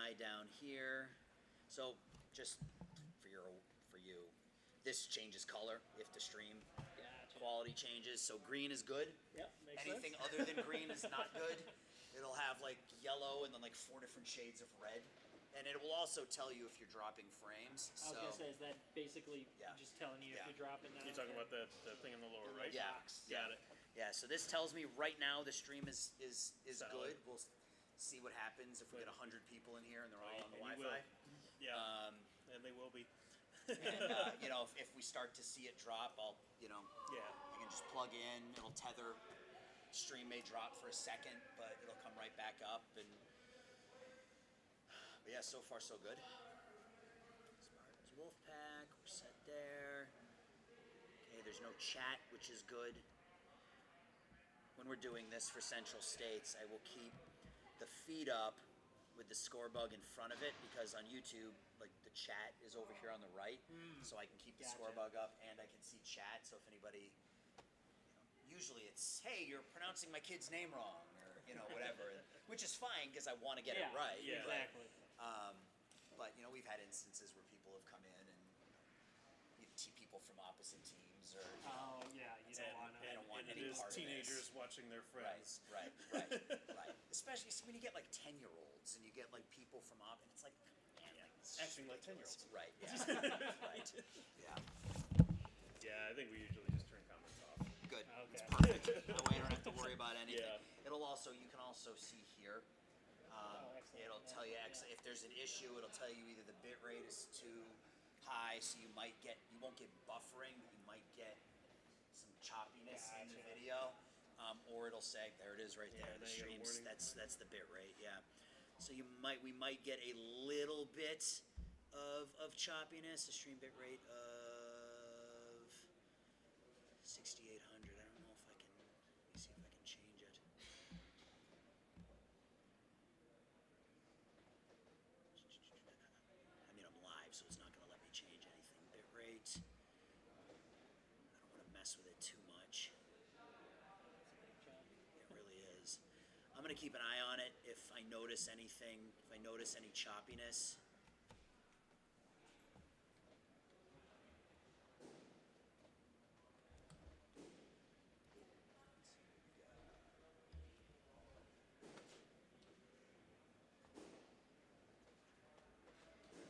guy down here. So just for you, this changes color if the stream quality changes. So green is good. Yep, makes Anything sense. other than green is not good. It'll have like yellow and then like 4 different shades of red. And it will also tell you if you're dropping frames. I was gonna say, is that basically just telling you if you're dropping down? You're talking about the thing in the lower right? Yeah. Got it. Yeah, so this tells me right now the stream is Solid. good. We'll see what happens if we get 100 people in here and they're all on the Wi-Fi. Yeah, and they will be. And you know, if we start to see it drop, I'll I can just plug in. It'll tether. Stream may drop for a second, but it'll come right back up. And but yeah, so far so good. Spartans Wolfpack, we're set there. Okay, there's no chat, which is good. When we're doing this for Central States, I will keep the feed up with the score bug in front of it, because on YouTube, like the chat is over here on the right, so I can keep the score bug up and I can see chat. So if anybody, usually it's, hey, you're pronouncing my kid's name wrong, or whatever, which is fine because I want to get it right. Yeah, exactly. But we've had instances where people have come in and people from opposite teams, or you don't want any part of this. Teenagers watching their friends. Right. Especially when you get like 10-year-olds and you get like people from and it's like, man, acting like 10-year-olds. Right. Yeah. Right. Yeah. Yeah, I think we usually just turn comments off. Good. Okay. It's perfect. That way I don't have to worry about anything. Yeah. You can also see here. It'll tell you if there's an issue. It'll tell you either the bit rate is too high, so you won't get buffering, but you might get some choppiness in the video, or it'll say, there it is right there, the streams, that's the bit rate, so we might get a little bit of choppiness, a stream bit rate of 6,800. I don't know if I can, let me see if I can change it. I mean, I'm live, so it's not going to let me change anything. Bit rate. I don't want to mess with it too much. It really is. I'm going to keep an eye on it if I notice anything, if I notice any choppiness.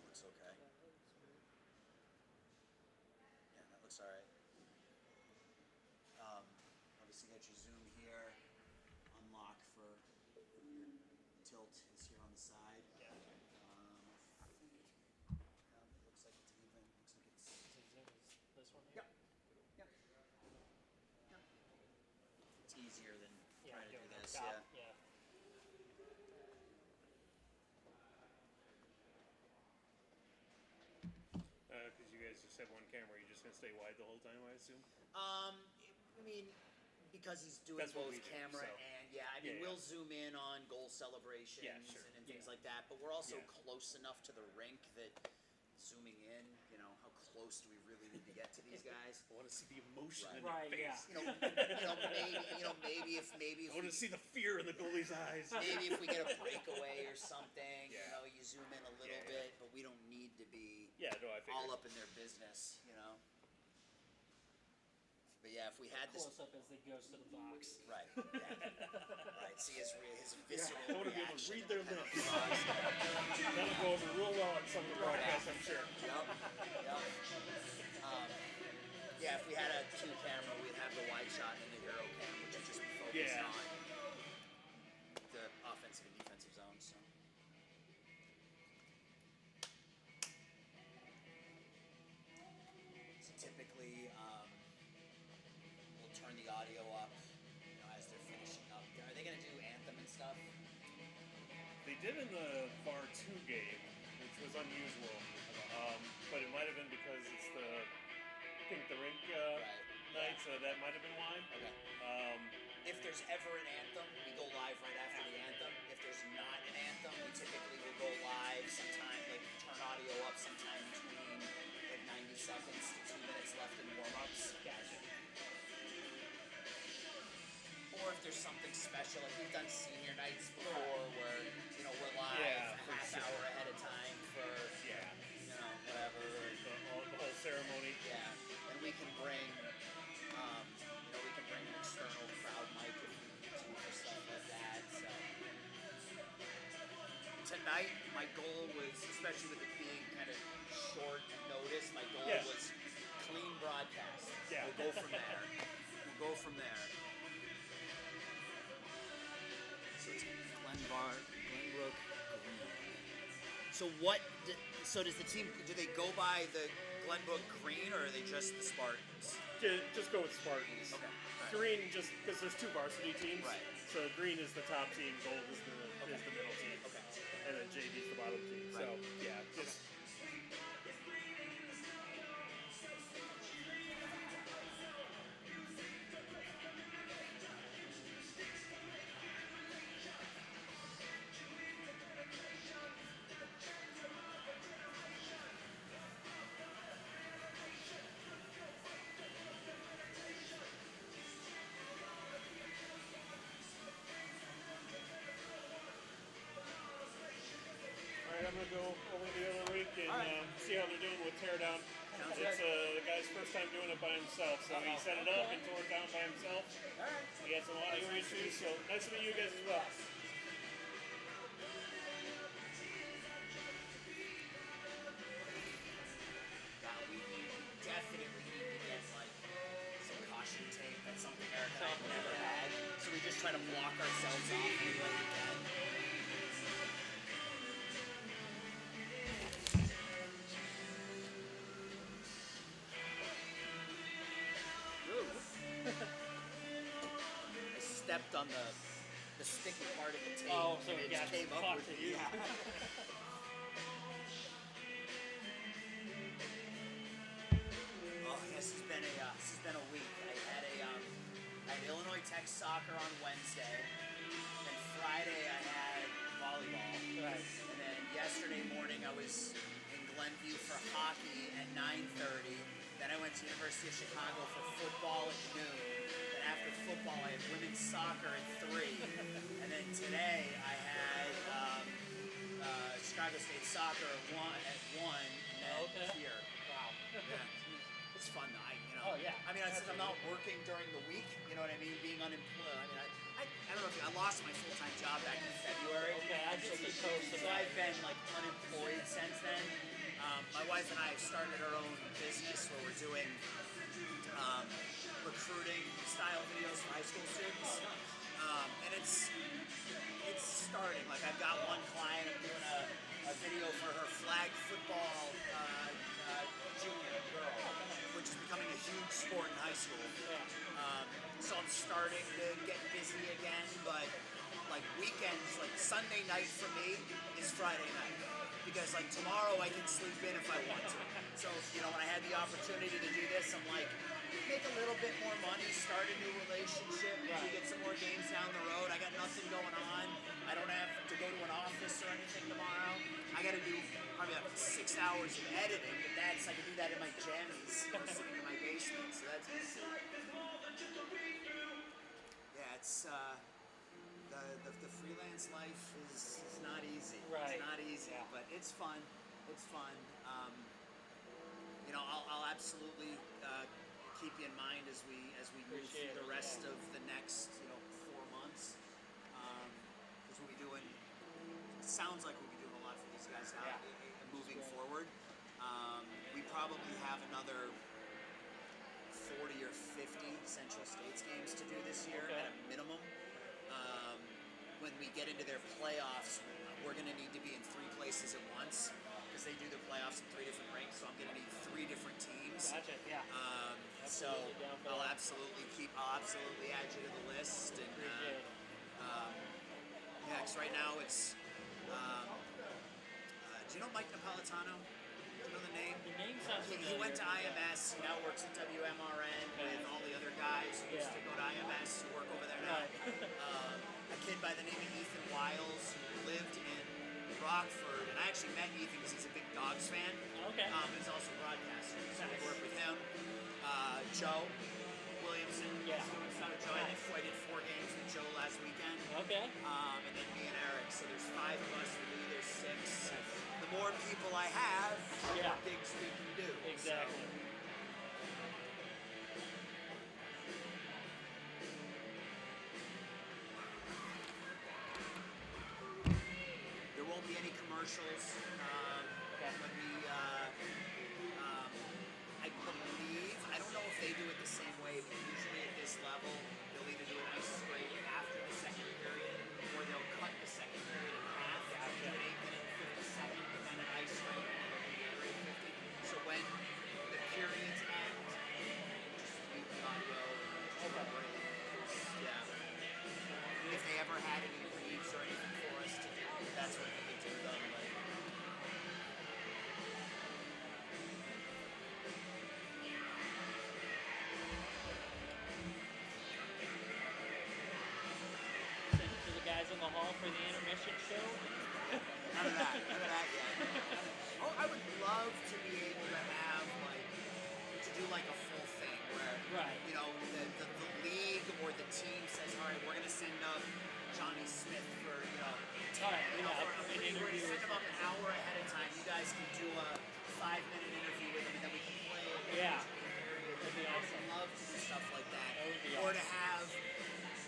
Looks okay. Yeah, that looks all right. Obviously, got your zoom here. Unlock for your tilt is here on the side. Yeah. It looks like it's even. Looks like it's. This one here? Yep. It's easier than trying to do this. Yeah. Because you guys just have one camera, you're just going to stay wide the whole time, I assume? I mean, because he's doing both camera and we'll zoom in on goal celebrations and things like that, but we're also close enough to the rink that zooming in, how close do we really need to get to these guys? I want to see the emotion in Right, their face. Maybe if I want to see the fear in the goalie's eyes. maybe if we get a breakaway or something, you zoom in a little bit, but we don't need to be all up in their business, But yeah, if we had this Close up as it goes to the box. right, right, see his visceral I want to be able to reaction. read their lips. That'll go over real well on some of the broadcasts, I'm sure. Yep. Yeah, if we had a 2 camera, we'd have the wide shot and the hero cam, which would just be focused on the offensive and defensive zones. So. Typically, we'll turn the audio up, as they're finishing up. Are they going to do anthem and stuff? They did in the Bar 2 game, which was unusual. But it might have been because it's the Pink the Rink night, so that might have been why. Okay. If there's ever an anthem, we go live right after the anthem. If there's not an anthem, we typically will go live sometime, like turn audio up sometime between like 90 seconds to 2 minutes left in warm-ups. Gotcha. Or if there's something special, like we've done senior nights before where, we're live a half hour my goal was, especially with it being kind of short notice, my goal was clean broadcast. Yeah. We'll go from there. So it's Glenbrook Green. So so does the team, do they go by the Glenbrook Green, or are they just the Spartans? Just go with Spartans. Okay. Right. Green, just because there's 2 varsity teams. Right. So green is the top team, gold is the middle team. Okay. And then JV is the bottom team. Right. So yeah, just. I'm going to go over the other rink and see how they're doing with teardown. It's the guy's first time doing it by himself, so he set it up and tore it down by himself. He had some audio issues, so nice to meet you guys as well. We definitely need to get some caution tape. That's something Eric and I have never had. So we just try to block ourselves off any way we can. I stepped on the sticky part of the tape. Oh, so and it just came up caught with to you. Yeah. Oh, this has been a week. I had Illinois Tech soccer on Wednesday. Then Friday I had volleyball. Right. And then yesterday morning I was in Glenview for hockey at 9:30. Then I went to University of Chicago for football at noon. Then after football I had women's soccer at 3. And then today I had Chicago State soccer at 1, and then here. Wow. Yeah. It's fun though. Oh yeah. I mean, since I'm not working during the week, you know what I mean? Being unemployed. I mean, I don't know if I lost my full-time job back in February. Okay, I just keep posting. So I've been unemployed since then. My wife and I have started our own business where we're doing recruiting style videos for high school students, and it's starting. Like I've got one client, I'm doing a video for her flag football junior girl, which is becoming a huge sport in high school. So I'm starting to get busy again, but weekends, Sunday night for me is Friday night. Because tomorrow I can sleep in if I want to. So, when I had the opportunity to do this, I'm like, make a little bit more money, start a new relationship, maybe get some more games down the road. I got nothing going on. I don't have to go to an office or anything tomorrow. I got to do probably 6 hours of editing, but I can do that in my jammies, sitting in my basement, so that's easy. Yeah, it's the freelance life is not easy. Right. It's not easy, but it's fun. It's fun. I'll absolutely keep you in mind as we move through the rest of the next 4 months. Because we'll be doing. It sounds like we'll be doing a lot for these guys now, moving forward. We probably have another 40 or 50 Central States games to do this year at a minimum. When we get into their playoffs, we're going to need to be in 3 places at once because they do their playoffs in 3 different rinks. So I'm going to need 3 different teams. Gotcha. Yeah. So I'll absolutely add you to the list. And because right now it's. Do you know Mike Napolitano? Do you know the name? The name sounds familiar. He went to IMS. He now works at WMRN with all the other guys who used to go to IMS who work over there now. A kid by the name of Ethan Wiles who lived in Rockford, and I actually met Ethan because he's a big Dogs fan. Okay. He's also a broadcaster, so I worked with him. Joe Williamson. Yeah. Joe, I did 4 games with Joe last weekend. Okay. And then me and Eric. So there's 5 of us. There's 6. The more people I have, the more gigs we can do. Exactly. So. commercials. When we, I believe, I don't know if they do it the same way, but usually at this level, they'll either do an ice straight after the second period, or they'll cut the second period in half, do an 8-minute and 50-second, but then an ice straight, and then it'll be a great 50. So when the periods end, just mute the audio and just break. Yeah. If they ever had any reads or anything for us to do, that's what we would do them. Like, Send it to the guys in the hall for the intermission show. none of that yet. Oh, I would love to be able to have to do like a full thing where you know the league or the team says, all right, we're gonna send up Johnny Smith for an interview. We're gonna send him up an hour ahead of time. You guys can do a 5-minute interview with him, and then we can play it. Yeah. That'd be awesome. I would love to do stuff like that. That would be or awesome. to have,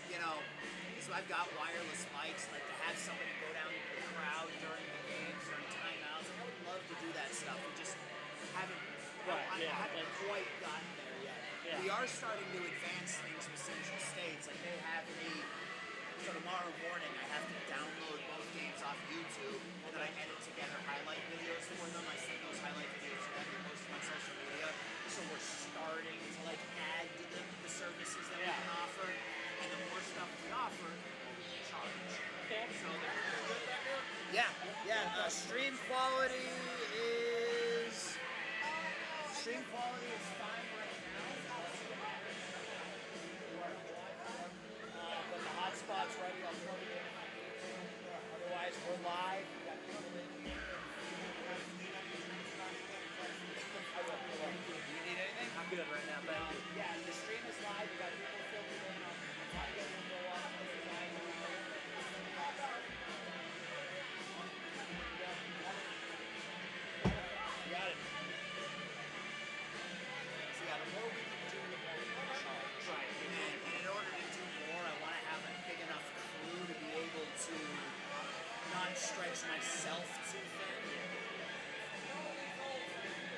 because I've got wireless mics, like to have somebody go down into the crowd during the games, during timeouts. I would love to do that stuff. We just haven't. I haven't quite gotten there yet. Yeah. We are starting to advance things with Central States. Like they have me. So tomorrow morning I have to download both games off YouTube, and then I edit together highlight videos for them. I send those highlight videos to them and post them on social media. So we're starting to add to the services that we can offer, and the more stuff we offer, we charge. Okay. So yeah. Stream quality is fine right now. But the hotspot's ready. I'll plug it in. Otherwise, we're live. We got people in here. Do you need anything? I'm good right now, thank you. Yeah, the stream is live. We got people filtered in. Audio will go off. Got it. So yeah, the more we can do, the more we can charge. Right. And in order to do more, I want to have a big enough crew to be able to not stretch myself too thin.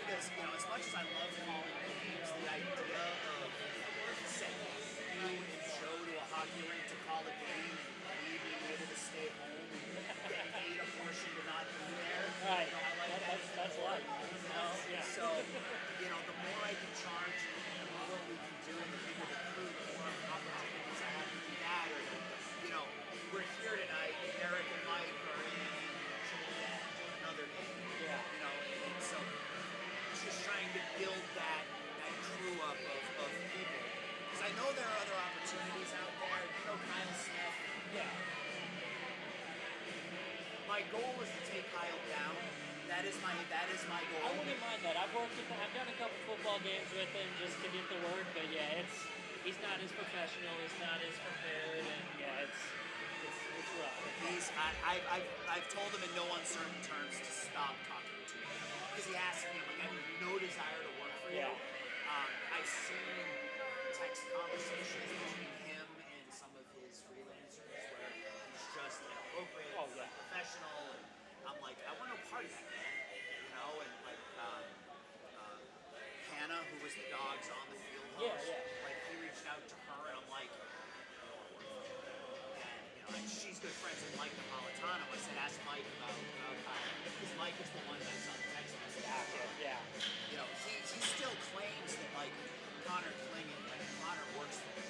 Because, as much as I love calling games, the idea of sending you and Joe to a hockey rink to call a game and me being able to stay home and get paid a portion to not be there. Right. I like that. That's life. Yeah. So, the more I can charge and the more we can do and the bigger the crew, the more opportunities I have to do that. Or, we're here tonight, Eric and Mike are in Juliet doing another game. Yeah. And so just trying to build that crew up of people. Because I know there are other opportunities out there. Kyle Smith. Yeah. My goal was to take Kyle down. That is my goal. I wouldn't mind that. I've done a couple football games with him just to get the work, but yeah, he's not as professional, he's not as prepared, and yeah, it's rough. I've told him in no uncertain terms to stop talking to me because he asked me, I have no desire to work for you. I've seen text conversations between him and some of his freelancers where he's just inappropriate, professional, and I'm like, I want no part of that, man. And Hannah, who was the dogs on the field host, he reached out to her, and I'm like, and she's good friends with Mike Napolitano. I said, ask Mike about Kyle, because Mike is the one that saw the text message. Yeah. He still claims that Connor Klingon, Connor works for him,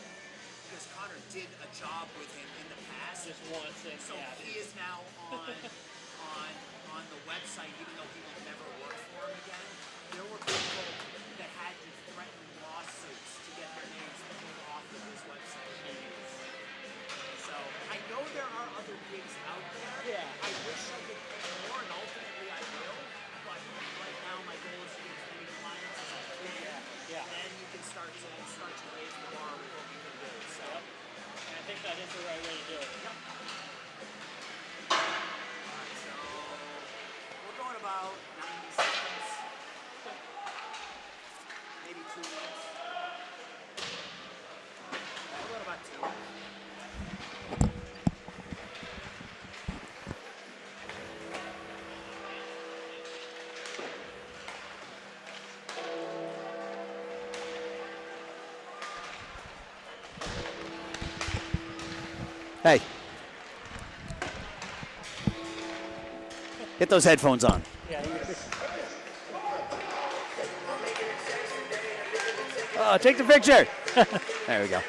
because Connor did a job with him in the past. Just once, so he is now on the website, even though he will never work for him again. There were people that had to threaten lawsuits to get their names pulled off of his website. So I know there are other gigs out there. Yeah. I wish I could pay more, and ultimately I will. But right now my goal is to get as many clients as I can. Yeah. And then you can start to raise the bar with what we can do. So. And I think that is the right way to do it. Yep. Alright, so we're going about 90 seconds. Maybe 2 minutes. We're going about 2. Hey. Get those headphones on. Yeah. Oh, take the picture. There we go.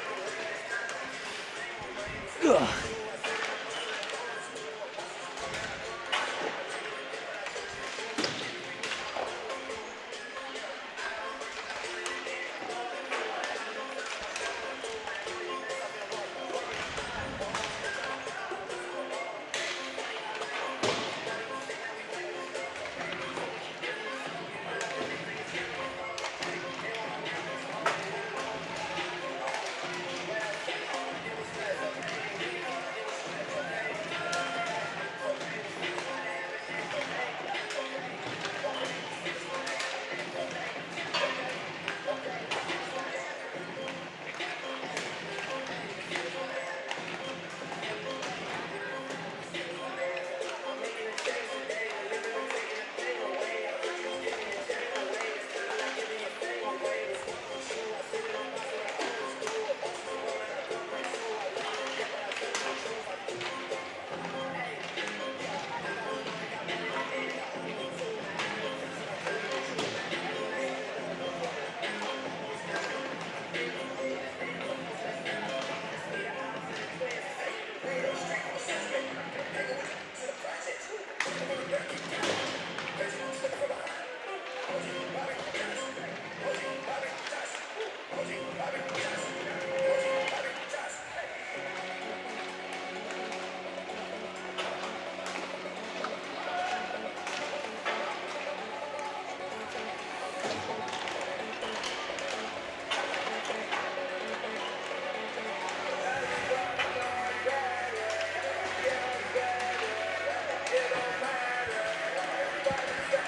Ugh.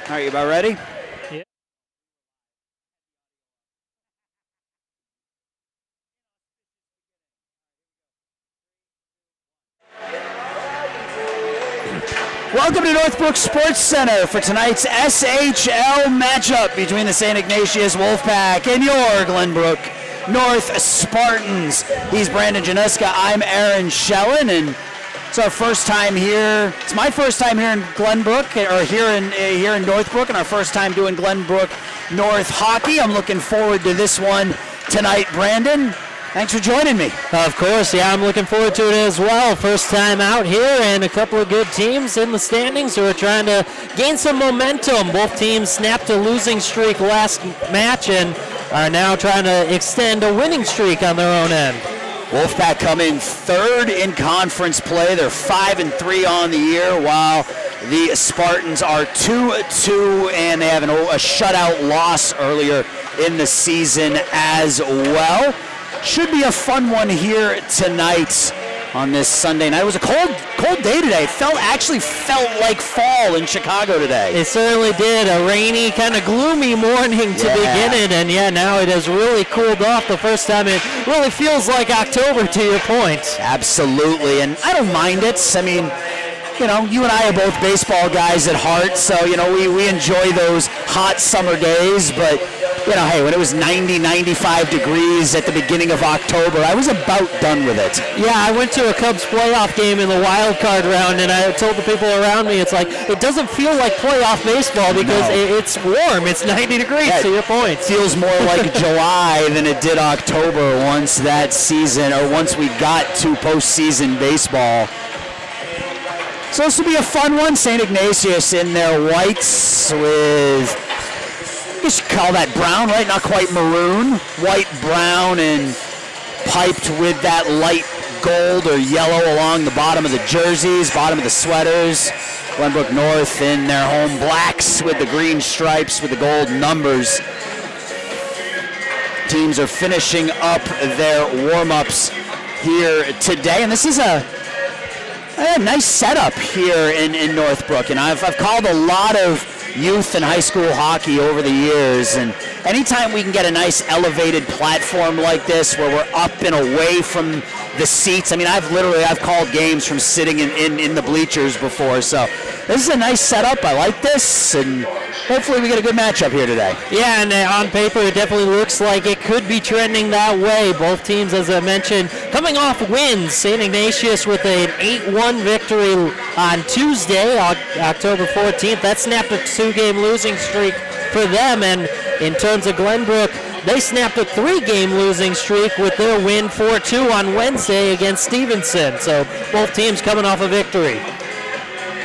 All right, you about ready? Yeah. Welcome to Northbrook Sports Center for tonight's SHL matchup between the St. Ignatius Wolfpack and your Glenbrook North Spartans. He's Brandon Januska. I'm Aaron Schellen, and it's our first time here. It's my first time here in Glenbrook, or here in Northbrook, and our first time doing Glenbrook North hockey. I'm looking forward to this one tonight, Brandon. Thanks for joining me. Of course, yeah, I'm looking forward to it as well. First time out here, and a couple of good teams in the standings who are trying to gain some momentum. Both teams snapped a losing streak last match and are now trying to extend a winning streak on their own end. Wolfpack come in third in conference play. They're 5-3 on the year, while the Spartans are 2-2, and they have a shutout loss earlier in the season as well. Should be a fun one here tonight on this Sunday night. It was a cold day today. It actually felt like fall in Chicago today. It certainly did. A rainy, kind of gloomy morning to begin it, and yeah, now it has really cooled off the first time. It really feels like October, to your point. Absolutely, and I don't mind it. I mean, you know, you and I are both baseball guys at heart, so, you know, we enjoy those hot summer days, but, you know, hey, when it was 90, 95 degrees at the beginning of October, I was about done with it. Yeah, I went to a Cubs playoff game in the wild card round, and I told the people around me, it's like, it doesn't feel like playoff baseball because it's warm. It's 90 degrees, to your point. It feels more like July than it did October once that season, or once we got to postseason baseball. So this will be a fun one. St. Ignatius in their whites with, I guess you call that brown, right? Not quite maroon. White, brown, and piped with that light gold or yellow along the bottom of the jerseys, bottom of the sweaters. Glenbrook North in their home blacks with the green stripes with the gold numbers. Teams are finishing up their warm-ups here today, and this is a nice setup here in Northbrook, and I've called a lot of youth and high school hockey over the years, and anytime we can get a nice elevated platform like this where we're up and away from the seats. I mean, I've called games from sitting in the bleachers before, so this is a nice setup. I like this, and hopefully we get a good matchup here today. Yeah, and on paper it definitely looks like it could be trending that way. Both teams, as I mentioned, coming off wins. St. Ignatius with an 8-1 victory on Tuesday, October 14th. That snapped a 2-game losing streak for them, and in terms of Glenbrook, they snapped a 3-game losing streak with their win 4-2 on Wednesday against Stevenson. So both teams coming off a victory.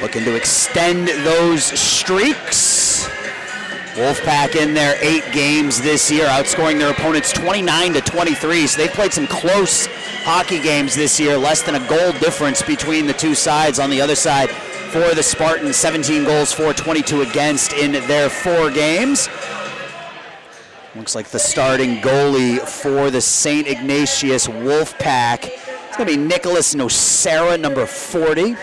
Looking to extend those streaks. Wolfpack in their 8 games this year, outscoring their opponents 29-23. So they've played some close hockey games this year, less than a goal difference between the two sides. On the other side, for the Spartans, 17 goals for, 22 against in their 4 games. Looks like the starting goalie for the St. Ignatius Wolfpack, it's going to be Nicholas Nocera, number 40.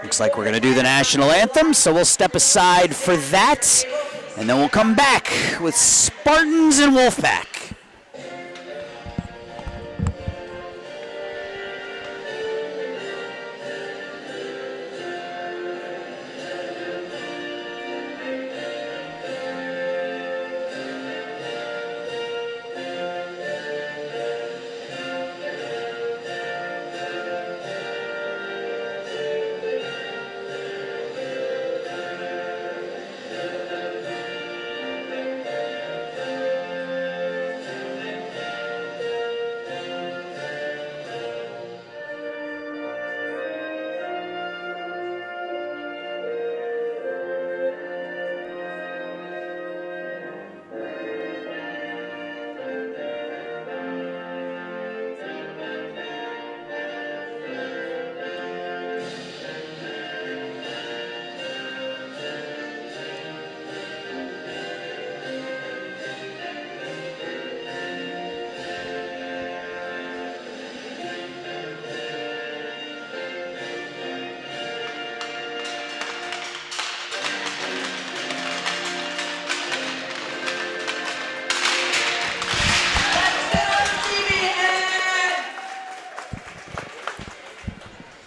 Looks like we're going to do the national anthem, so we'll step aside for that, and then we'll come back with Spartans and Wolfpack.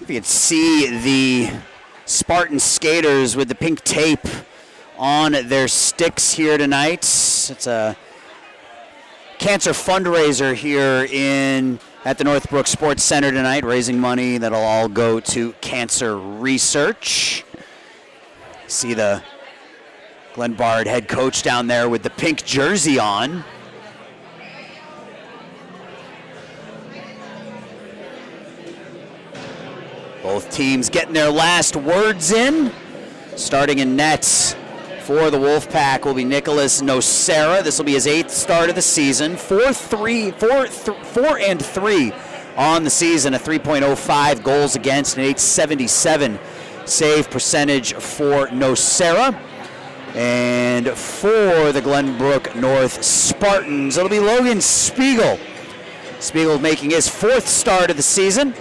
If you could see the Spartan skaters with the pink tape on their sticks here tonight. It's a cancer fundraiser here at the Northbrook Sports Center tonight, raising money that'll all go to cancer research. See the Glenn Bard head coach down there with the pink jersey on. Both teams getting their last words in. Starting in nets for the Wolfpack will be Nicholas Nocera. This will be his 8th start of the season. 4-3 on the season, a 3.05 goals against, an 877 save percentage for Nocera. And for the Glenbrook North Spartans, it'll be Logan Spiegel. Spiegel making his 4th start of the season.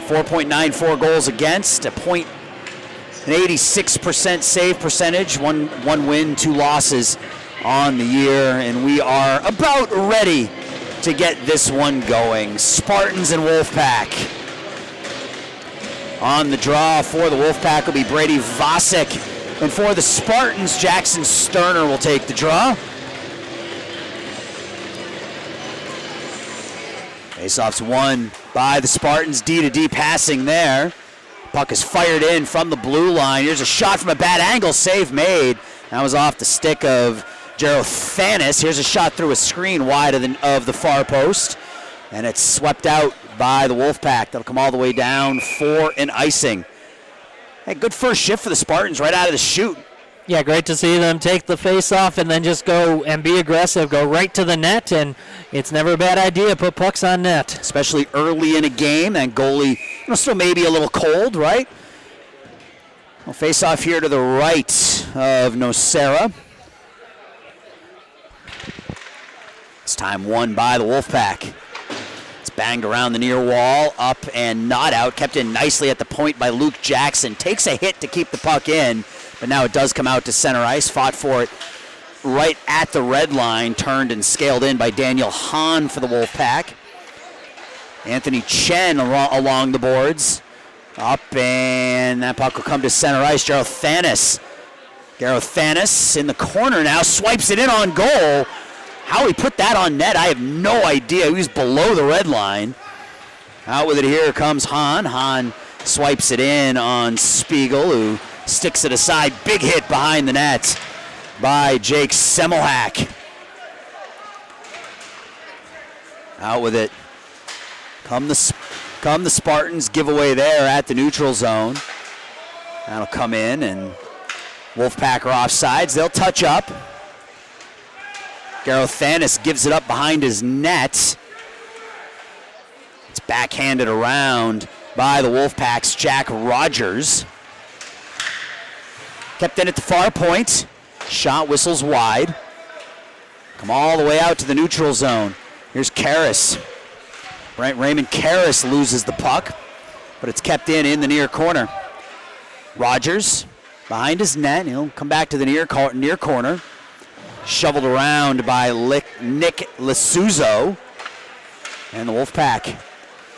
4.94 goals against, an 86% save percentage, one win, 2 losses on the year, and we are about ready to get this one going. Spartans and Wolfpack. On the draw for the Wolfpack will be Brady Vosek, and for the Spartans, Jackson Sterner will take the draw. Faceoff's won by the Spartans, D-to-D passing there. Puck is fired in from the blue line. Here's a shot from a bad angle, save made. That was off the stick of Jero Thanis. Here's a shot through a screen wide of the far post, and it's swept out by the Wolfpack. That'll come all the way down for an icing. Hey, good first shift for the Spartans right out of the chute. Yeah, great to see them take the face-off and then just go and be aggressive, go right to the net, and it's never a bad idea to put pucks on net. Especially early in a game, and goalie still maybe a little cold, right? We'll face off here to the right of Nocera. This time won by the Wolfpack. It's banged around the near wall, up and not out. Kept in nicely at the point by Luke Jackson. Takes a hit to keep the puck in, but now it does come out to center ice. Fought for it right at the red line. Turned and scaled in by Daniel Hahn for the Wolfpack. Anthony Chen along the boards. Up, and that puck will come to center ice. Gareth Thanis in the corner now. Swipes it in on goal. How he put that on net, I have no idea. He was below the red line. Out with it, here comes Hahn. Hahn swipes it in on Spiegel, who sticks it aside. Big hit behind the net by Jake Semmelhack. Out with it. Come the Spartans, giveaway there at the neutral zone. That'll come in, and Wolfpack are offsides. They'll touch up. Gareth Thanis gives it up behind his net. It's backhanded around by the Wolfpack's Jack Rogers. Kept in at the far point. Shot whistles wide. Come all the way out to the neutral zone. Here's Karras. Raymond Karras loses the puck, but it's kept in the near corner. Rogers behind his net. He'll come back to the near corner. Shoveled around by Nick Lesuzzo. And the Wolfpack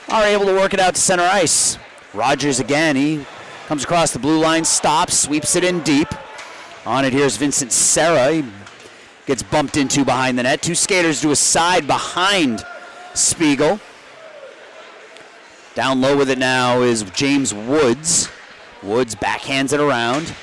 are able to work it out to center ice. Rogers again, he comes across the blue line, stops, sweeps it in deep. On it, here's Vincent Serra. He gets bumped into behind the net. Two skaters to a side behind Spiegel. Down low with it now is James Woods. Woods backhands it around.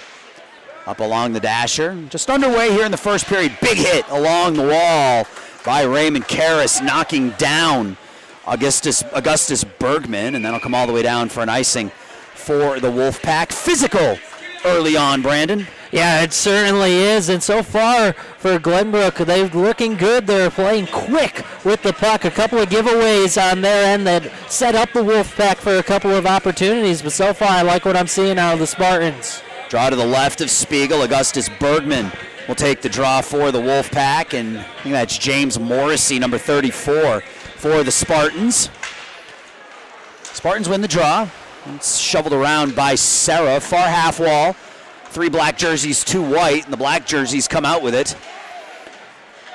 Up along the dasher. Just underway here in the first period. Big hit along the wall by Raymond Karras, knocking down Augustus Bergman, and that'll come all the way down for an icing for the Wolfpack. Physical early on, Brandon. Yeah, it certainly is, and so far for Glenbrook, they're looking good. They're playing quick with the puck. A couple of giveaways on their end that set up the Wolfpack for a couple of opportunities, but so far I like what I'm seeing out of the Spartans. Draw to the left of Spiegel. Augustus Bergman will take the draw for the Wolfpack, and I think that's James Morrissey, number 34, for the Spartans. Spartans win the draw. It's shoveled around by Serra, far half wall. 3 black jerseys, 2 white, and the black jerseys come out with it.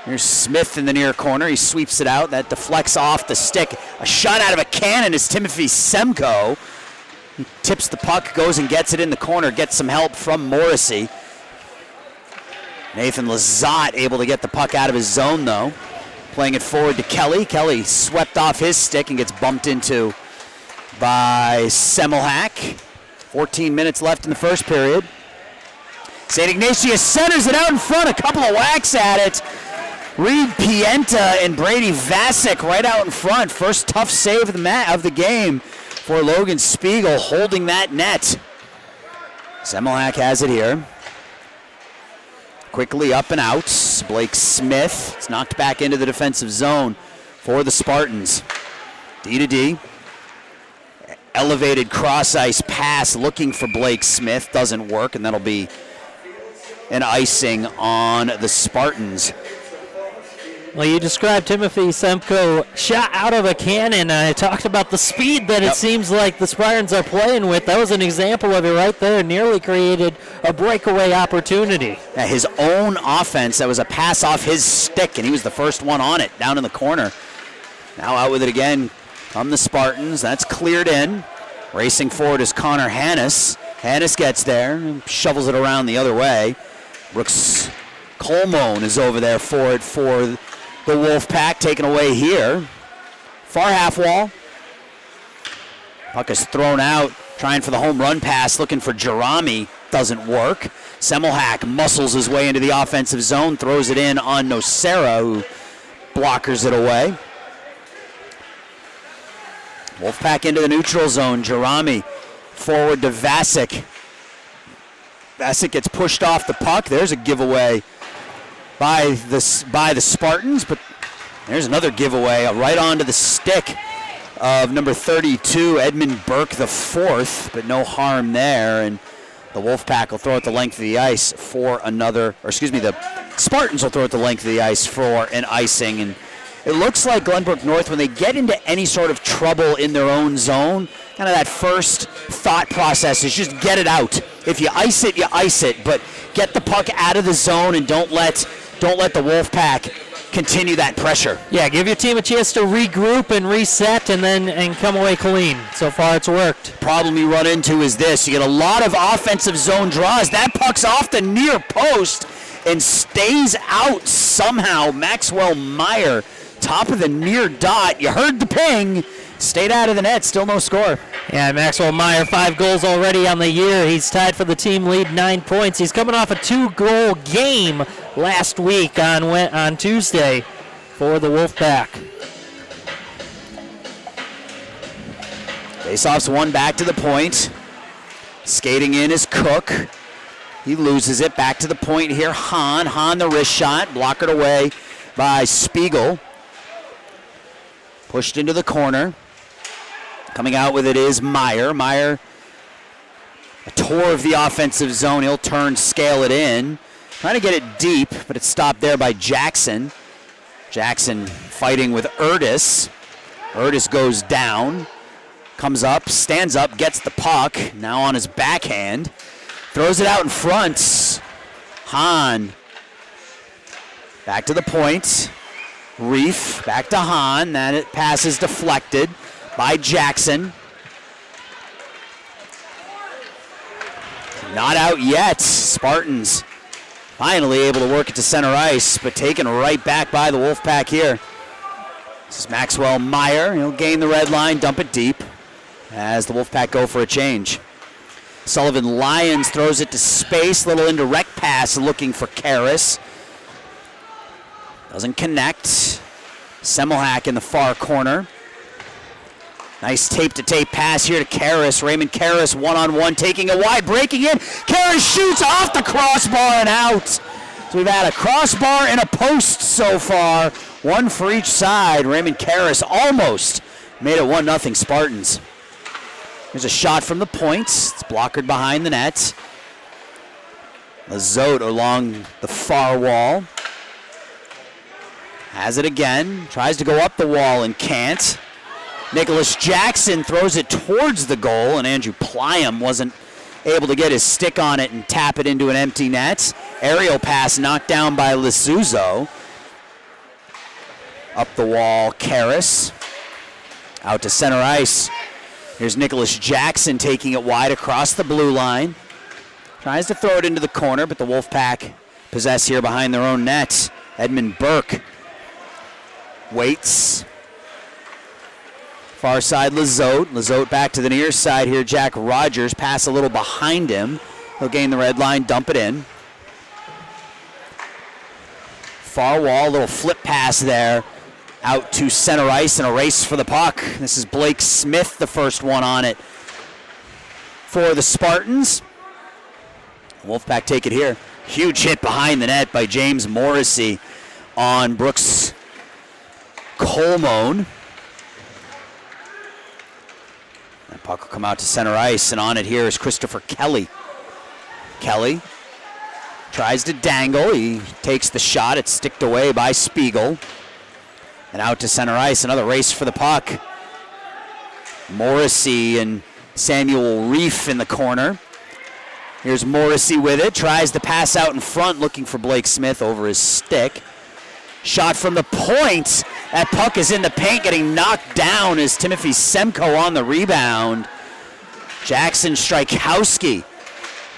Here's Smith in the near corner. He sweeps it out. That deflects off the stick. A shot out of a cannon is Timothy Semko. He tips the puck, goes and gets it in the corner, gets some help from Morrissey. Nathan Lazat able to get the puck out of his zone, though. Playing it forward to Kelly. Kelly swept off his stick and gets bumped into by Semmelhack. 14 minutes left in the first period. St. Ignatius centers it out in front, a couple of whacks at it. Reed Pienta and Brady Vasic right out in front. First tough save of the game for Logan Spiegel, holding that net. Semmelhack has it here. Quickly up and out. Blake Smith. It's knocked back into the defensive zone for the Spartans. D to D. Elevated cross ice pass looking for Blake Smith. Doesn't work, and that'll be an icing on the Spartans. Well, you described Timothy Semko shot out of a cannon. I talked about the speed that it seems like the Spartans are playing with. That was an example of it right there. Nearly created a breakaway opportunity. Yeah, his own offense, that was a pass off his stick, and he was the first one on it down in the corner. Now out with it again come the Spartans. That's cleared in. Racing forward is Connor Hannes. Hannes gets there and shovels it around the other way. Brooks Colmone is over there for it for the Wolfpack, taken away here. Far half wall. Puck is thrown out, trying for the home run pass, looking for Jerami. Doesn't work. Semmelhack muscles his way into the offensive zone, throws it in on Nocera, who blockers it away. Wolfpack into the neutral zone. Jerami forward to Vasic. Vasic gets pushed off the puck. There's a giveaway by the Spartans, but there's another giveaway right onto the stick of number 32, Edmund Burke the fourth, but no harm there, and the Wolfpack will throw it the length of the ice for another, the Spartans will throw it the length of the ice for an icing, and it looks like Glenbrook North, when they get into any sort of trouble in their own zone, kind of that first thought process is just get it out. If you ice it, you ice it, but get the puck out of the zone and don't let the Wolfpack continue that pressure. Yeah, give your team a chance to regroup and reset and come away clean. So far it's worked. Problem you run into is this. You get a lot of offensive zone draws. That puck's off the near post and stays out somehow. Maxwell Meyer, top of the near dot. You heard the ping. Stayed out of the net. Still no score. Yeah, Maxwell Meyer, 5 goals already on the year. He's tied for the team lead, 9 points. He's coming off a 2-goal game last week on Tuesday for the Wolfpack. Faceoff's one back to the point. Skating in is Cook. He loses it. Back to the point here. Hahn the wrist shot. Blockered away by Spiegel. Pushed into the corner. Coming out with it is Meyer. Meyer, a tour of the offensive zone. He'll turn, scale it in. Trying to get it deep, but it's stopped there by Jackson. Jackson fighting with Erdis. Erdis goes down. Comes up, stands up, gets the puck. Now on his backhand. Throws it out in front. Hahn. Back to the point. Reef. Back to Hahn. That pass is deflected by Jackson. Not out yet. Spartans finally able to work it to center ice, but taken right back by the Wolfpack here. This is Maxwell Meyer. He'll gain the red line, dump it deep as the Wolfpack go for a change. Sullivan Lyons throws it to space. Little indirect pass looking for Karras. Doesn't connect. Semmelhack in the far corner. Nice tape-to-tape pass here to Karras. Raymond Karras one-on-one, taking it wide, breaking in. Karras shoots off the crossbar and out. So we've had a crossbar and a post so far. One for each side. Raymond Karras almost made it 1-0 Spartans. There's a shot from the points. It's blockered behind the net. Lazote along the far wall. Has it again. Tries to go up the wall and can't. Nicholas Jackson throws it towards the goal, and Andrew Plyam wasn't able to get his stick on it and tap it into an empty net. Aerial pass knocked down by Lisuzo. Up the wall, Karras. Out to center ice. Here's Nicholas Jackson taking it wide across the blue line. Tries to throw it into the corner, but the Wolfpack possess here behind their own net. Edmund Burke waits. Far side, Lazote. Lazote back to the near side here. Jack Rogers pass a little behind him. He'll gain the red line, dump it in. Far wall, little flip pass there. Out to center ice and a race for the puck. This is Blake Smith, the first one on it for the Spartans. Wolfpack take it here. Huge hit behind the net by James Morrissey on Brooks Colmone. That puck will come out to center ice, and on it here is Christopher Kelly. Kelly tries to dangle. He takes the shot. It's sticked away by Spiegel. And out to center ice, another race for the puck. Morrissey and Samuel Reef in the corner. Here's Morrissey with it. Tries to pass out in front, looking for Blake Smith over his stick. Shot from the point. That puck is in the paint, getting knocked down as Timothy Semko on the rebound. Jackson Strykowski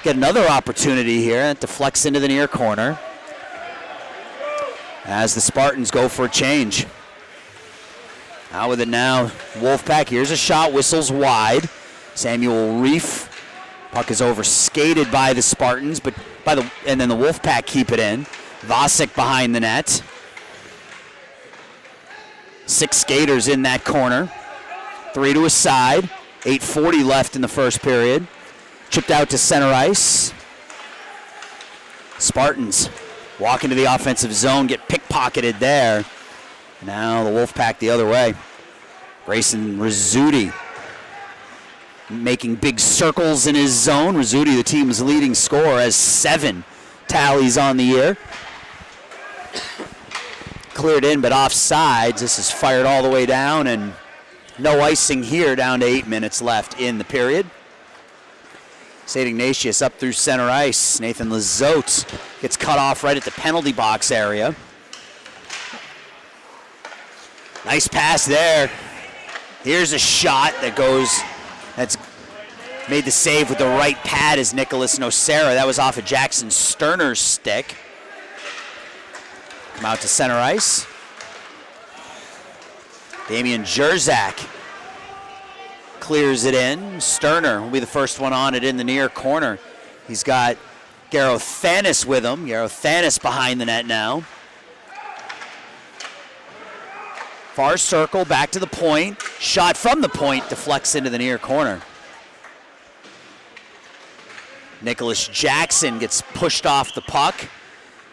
get another opportunity here. That deflects into the near corner as the Spartans go for a change. Out with it now, Wolfpack. Here's a shot, whistles wide. Samuel Reef. Puck is over-skated by the Spartans, and then the Wolfpack keep it in. Vasek behind the net. 6 skaters in that corner. 3 to a side. 8:40 left in the first period. Chipped out to center ice. Spartans walk into the offensive zone, get pickpocketed there. Now the Wolfpack the other way. Grayson Rizzuti making big circles in his zone. Rizzuti, the team's leading scorer, has 7 tallies on the year. cleared in, but offsides. This is fired all the way down, and no icing here, down to 8 minutes left in the period. St. Ignatius up through center ice. Nathan Lizotte gets cut off right at the penalty box area. Nice pass there. Here's a shot that goes, that's made the save with the right pad is Nicholas Nocera. That was off of Jackson Sterner's stick. Come out to center ice. Damian Jerzak clears it in. Sterner will be the first one on it in the near corner. He's got Garrow Thanis with him. Garrow Thanis behind the net now. Far circle, back to the point. Shot from the point, deflects into the near corner. Nicholas Jackson gets pushed off the puck.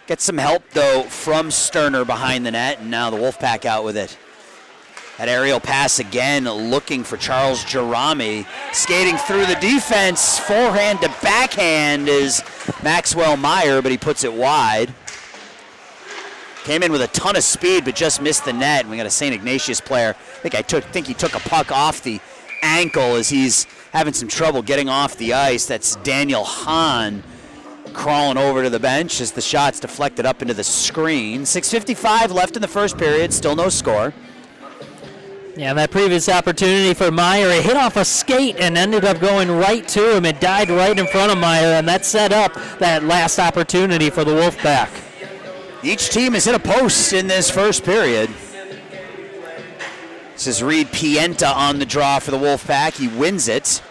Gets some help, though, from Sterner behind the net, and now the Wolfpack out with it. That aerial pass again, looking for Charles Jerami. Skating through the defense, forehand to backhand is Maxwell Meyer, but he puts it wide. Came in with a ton of speed, but just missed the net. And we got a St. Ignatius player. I think he took a puck off the ankle as he's having some trouble getting off the ice. That's Daniel Hahn crawling over to the bench as the shot's deflected up into the screen. 6:55 left in the first period, still no score. Yeah, that previous opportunity for Meyer, it hit off a skate and ended up going right to him. It died right in front of Meyer, and that set up that last opportunity for the Wolfpack. Each team has hit a post in this first period. This is Reed Pienta on the draw for the Wolfpack. He wins it.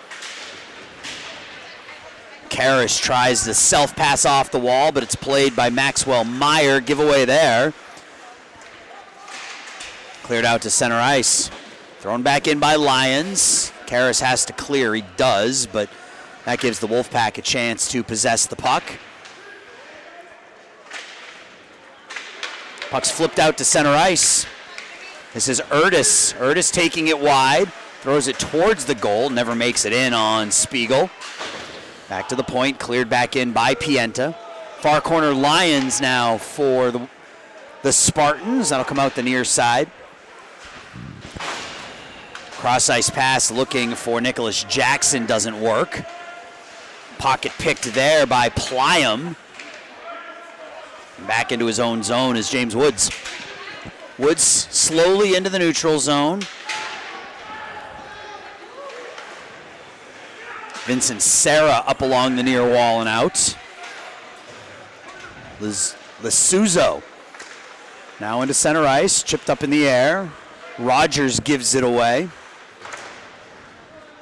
Karras tries to self-pass off the wall, but it's played by Maxwell Meyer. Giveaway there. Cleared out to center ice. Thrown back in by Lyons. Karras has to clear. He does, but that gives the Wolfpack a chance to possess the puck. Puck's flipped out to center ice. This is Erdis. Erdis taking it wide. Throws it towards the goal. Never makes it in on Spiegel. Back to the point. Cleared back in by Pienta. Far corner Lyons now for the Spartans. That'll come out the near side. Cross ice pass looking for Nicholas Jackson doesn't work. Pocket picked there by Pliam. Back into his own zone is James Woods. Woods slowly into the neutral zone. Vincent Serra up along the near wall and out. Lisuzo now into center ice, chipped up in the air. Rogers gives it away.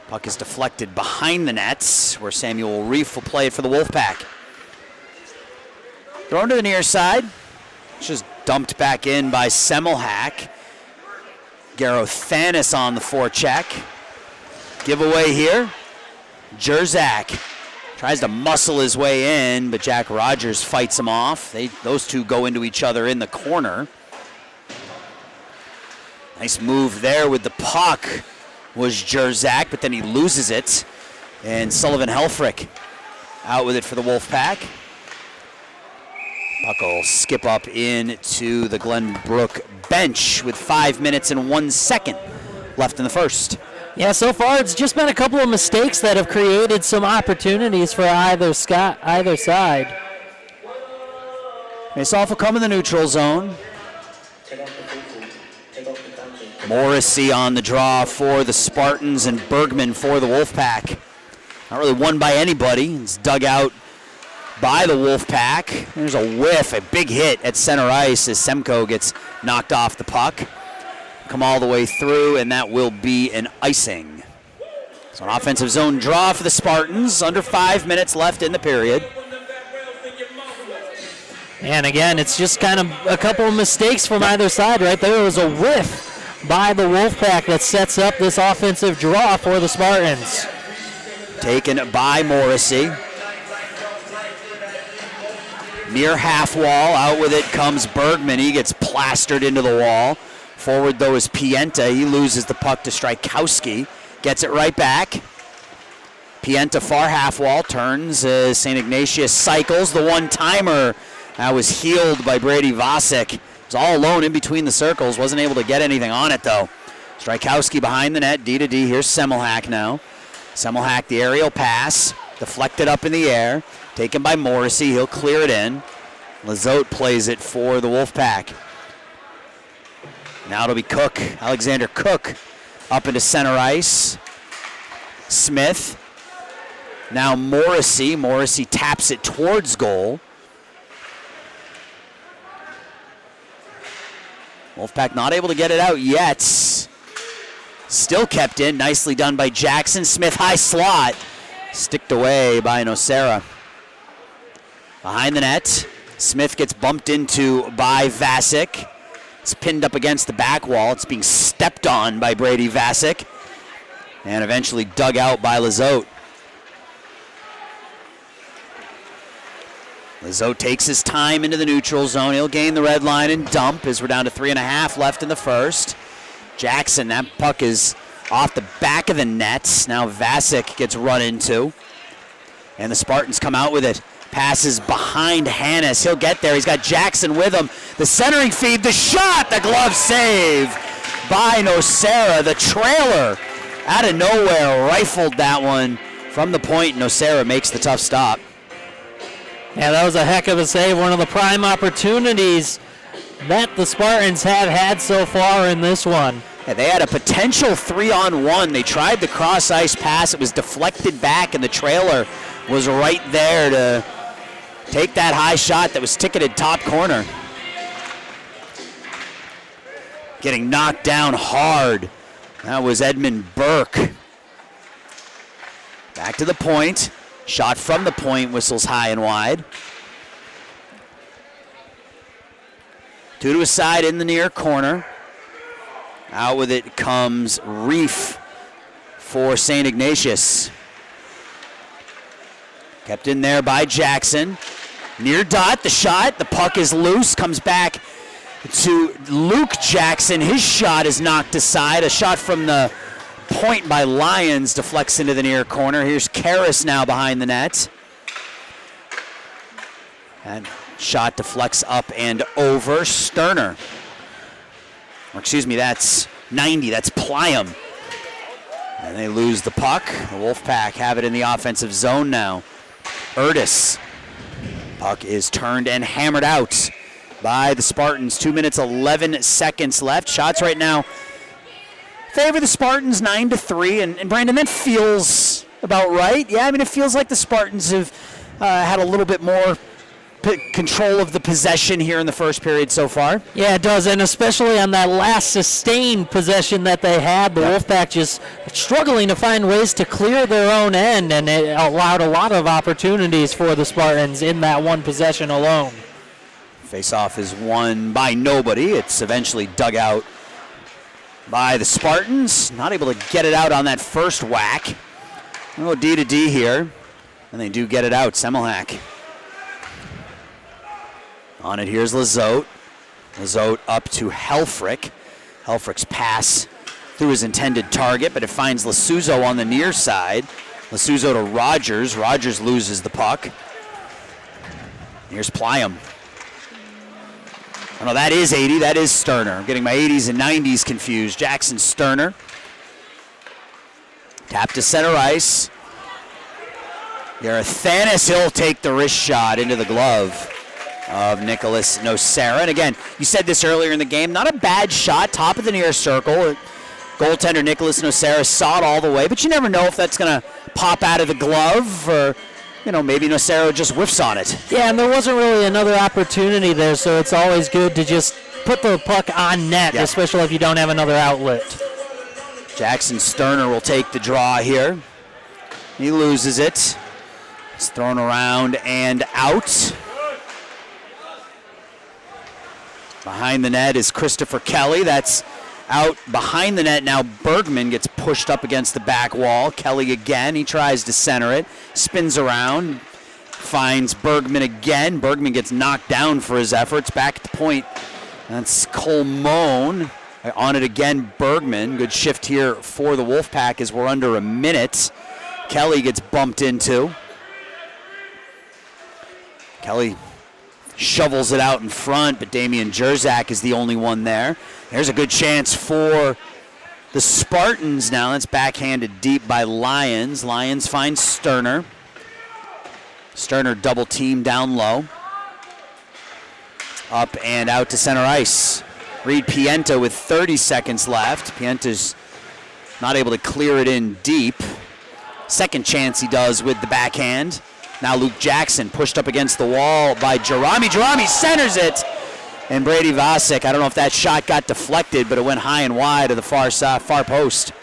Puck is deflected behind the nets, where Samuel Reef will play it for the Wolfpack. Thrown to the near side. Just dumped back in by Semmelhack. Garrow Thanis on the forecheck. Giveaway here. Jerzak tries to muscle his way in, but Jack Rogers fights him off. Those two go into each other in the corner. Nice move there with the puck was Jerzak, but then he loses it. And Sullivan Helfrich out with it for the Wolfpack. Puck will skip up into the Glenbrook bench with 5 minutes and 1 second left in the first. Yeah, so far it's just been a couple of mistakes that have created some opportunities for either side. Face-off will come in the neutral zone. Morrissey on the draw for the Spartans and Bergman for the Wolfpack. Not really won by anybody. It's dug out by the Wolfpack. There's a whiff, a big hit at center ice as Semko gets knocked off the puck. Come all the way through, and that will be an icing. So an offensive zone draw for the Spartans. Under 5 minutes left in the period. And again, it's just kind of a couple of mistakes from either side right there. It was a whiff by the Wolfpack that sets up this offensive draw for the Spartans. Taken by Morrissey. Near half wall, out with it comes Bergman. He gets plastered into the wall. Forward, though, is Pienta. He loses the puck to Strykowski. Gets it right back. Pienta far half wall, turns as St. Ignatius cycles. The one-timer that was healed by Brady Vasic. Was all alone in between the circles. Wasn't able to get anything on it, though. Strykowski behind the net, D to D. Here's Semmelhack now. Semmelhack, the aerial pass. Deflected up in the air. Taken by Morrissey. He'll clear it in. Lizotte plays it for the Wolfpack. Now it'll be Cook. Alexander Cook up into center ice. Smith. Now Morrissey. Morrissey taps it towards goal. Wolfpack not able to get it out yet. Still kept in. Nicely done by Jackson. Smith high slot. Sticked away by Nocera. Behind the net. Smith gets bumped into by Vasic. It's pinned up against the back wall. It's being stepped on by Brady Vasic. And eventually dug out by Lizotte. Lizotte takes his time into the neutral zone. He'll gain the red line and dump as we're down to 3.5 left in the first. Jackson, that puck is off the back of the net. Now Vasic gets run into. And the Spartans come out with it. Passes behind Hannes. He'll get there. He's got Jackson with him. The centering feed, the shot, the glove save by Nocera. The trailer out of nowhere rifled that one from the point. Nocera makes the tough stop. Yeah, that was a heck of a save. One of the prime opportunities that the Spartans have had so far in this one. Yeah, they had a potential 3-on-1. They tried the cross-ice pass. It was deflected back, and the trailer was right there to take that high shot that was ticketed top corner. Getting knocked down hard. That was Edmund Burke. Back to the point. Shot from the point, whistles high and wide. Two to a side in the near corner. Out with it comes Reef for St. Ignatius. Kept in there by Jackson. Near dot, the shot, the puck is loose, comes back to Luke Jackson. His shot is knocked aside. A shot from the point by Lyons deflects into the near corner. Here's Karras now behind the net. And shot deflects up and over. Sterner. Or excuse me, that's 90. That's Pliam. And they lose the puck. The Wolfpack have it in the offensive zone now. Urtis. Puck is turned and hammered out by the Spartans. 2 minutes, 11 seconds left. Shots right now favor the Spartans 9-3. And Brandon, that feels about right. Yeah, I mean, it feels like the Spartans have had a little bit more control of the possession here in the first period so far. Yeah, it does, and especially on that last sustained possession that they had, the Wolfpack just struggling to find ways to clear their own end, and it allowed a lot of opportunities for the Spartans in that one possession alone. Face-off is won by nobody. It's eventually dug out by the Spartans. Not able to get it out on that first whack. We'll go D to D here, and they do get it out. Semmelhack. On it, here's Lizotte. Lizotte up to Helfrich. Helfrich's pass through his intended target, but it finds Lasuzo on the near side. Lasuzo to Rogers. Rogers loses the puck. Here's Pliam. Oh no, that is 80. That is Sterner. I'm getting my 80s and 90s confused. Jackson Sterner. Tap to center ice. Yarathanis, he'll take the wrist shot into the glove of Nicholas Nocera. And again, you said this earlier in the game, not a bad shot, top of the near circle. Goaltender Nicholas Nocera saw it all the way, but you never know if that's going to pop out of the glove or, you know, maybe Nocera just whiffs on it. Yeah, and there wasn't really another opportunity there, so it's always good to just put the puck on net, especially if you don't have another outlet. Jackson Sterner will take the draw here. He loses it. It's thrown around and out. Behind the net is Christopher Kelly. That's out behind the net now. Bergman gets pushed up against the back wall. Kelly again. He tries to center it. Spins around. Finds Bergman again. Bergman gets knocked down for his efforts. Back at the point. That's Colmone. On it again, Bergman. Good shift here for the Wolfpack as we're under a minute. Kelly gets bumped into. Kelly shovels it out in front, but Damian Jerzak is the only one there. There's a good chance for the Spartans now. That's backhanded deep by Lyons. Lyons finds Sterner. Sterner double team down low. Up and out to center ice. Reed Pienta with 30 seconds left. Pienta's not able to clear it in deep. Second chance he does with the backhand. Now Luke Jackson pushed up against the wall by Jerami. Jerami centers it. And Brady Vasek, I don't know if that shot got deflected, but it went high and wide of the far post.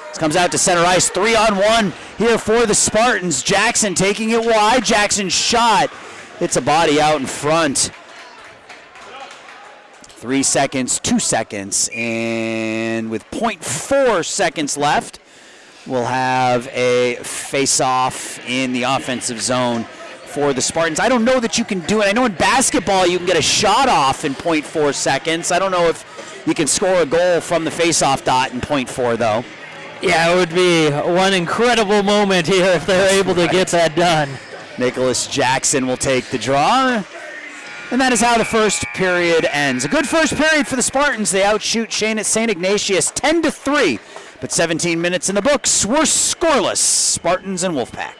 This comes out to center ice. 3-on-1 here for the Spartans. Jackson taking it wide. Jackson's shot. It's a body out in front. 3 seconds, 2 seconds, and with 0.4 seconds left, we'll have a face-off in the offensive zone for the Spartans. I don't know that you can do it. I know in basketball you can get a shot off in 0.4 seconds. I don't know if you can score a goal from the face-off dot in 0.4, though. Yeah, it would be one incredible moment here if they're able to get that done. Nicholas Jackson will take the draw. And that is how the first period ends. A good first period for the Spartans. They outshoot St. Ignatius 10-3. But 17 minutes in the books. We're scoreless. Spartans and Wolfpack.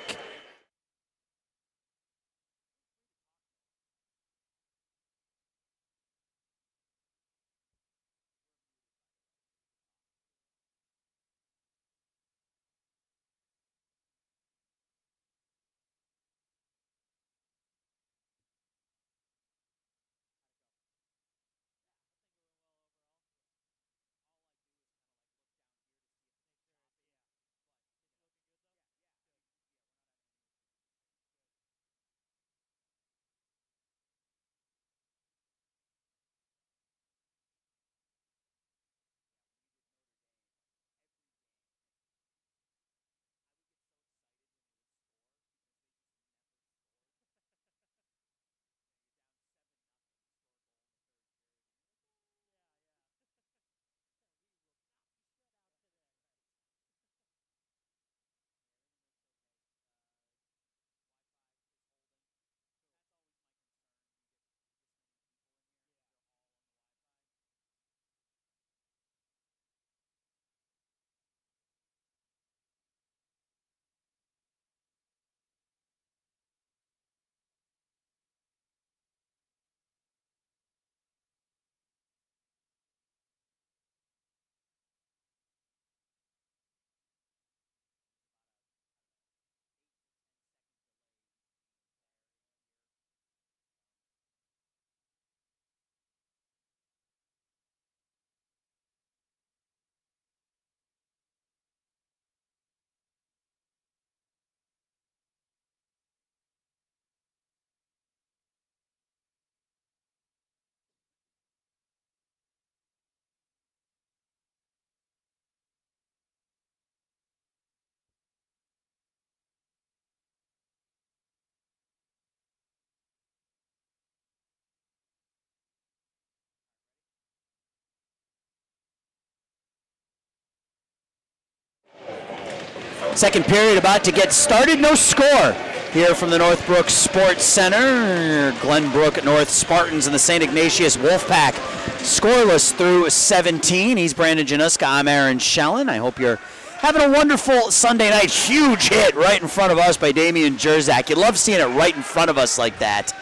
Second period about to get started. No score here from the Northbrook Sports Center. Glenbrook North Spartans and the St. Ignatius Wolfpack scoreless through 17. He's Brandon Januska. I'm Aaron Schellen. I hope you're having a wonderful Sunday night. Huge hit right in front of us by Damian Jerzak. You love seeing it right in front of us like that.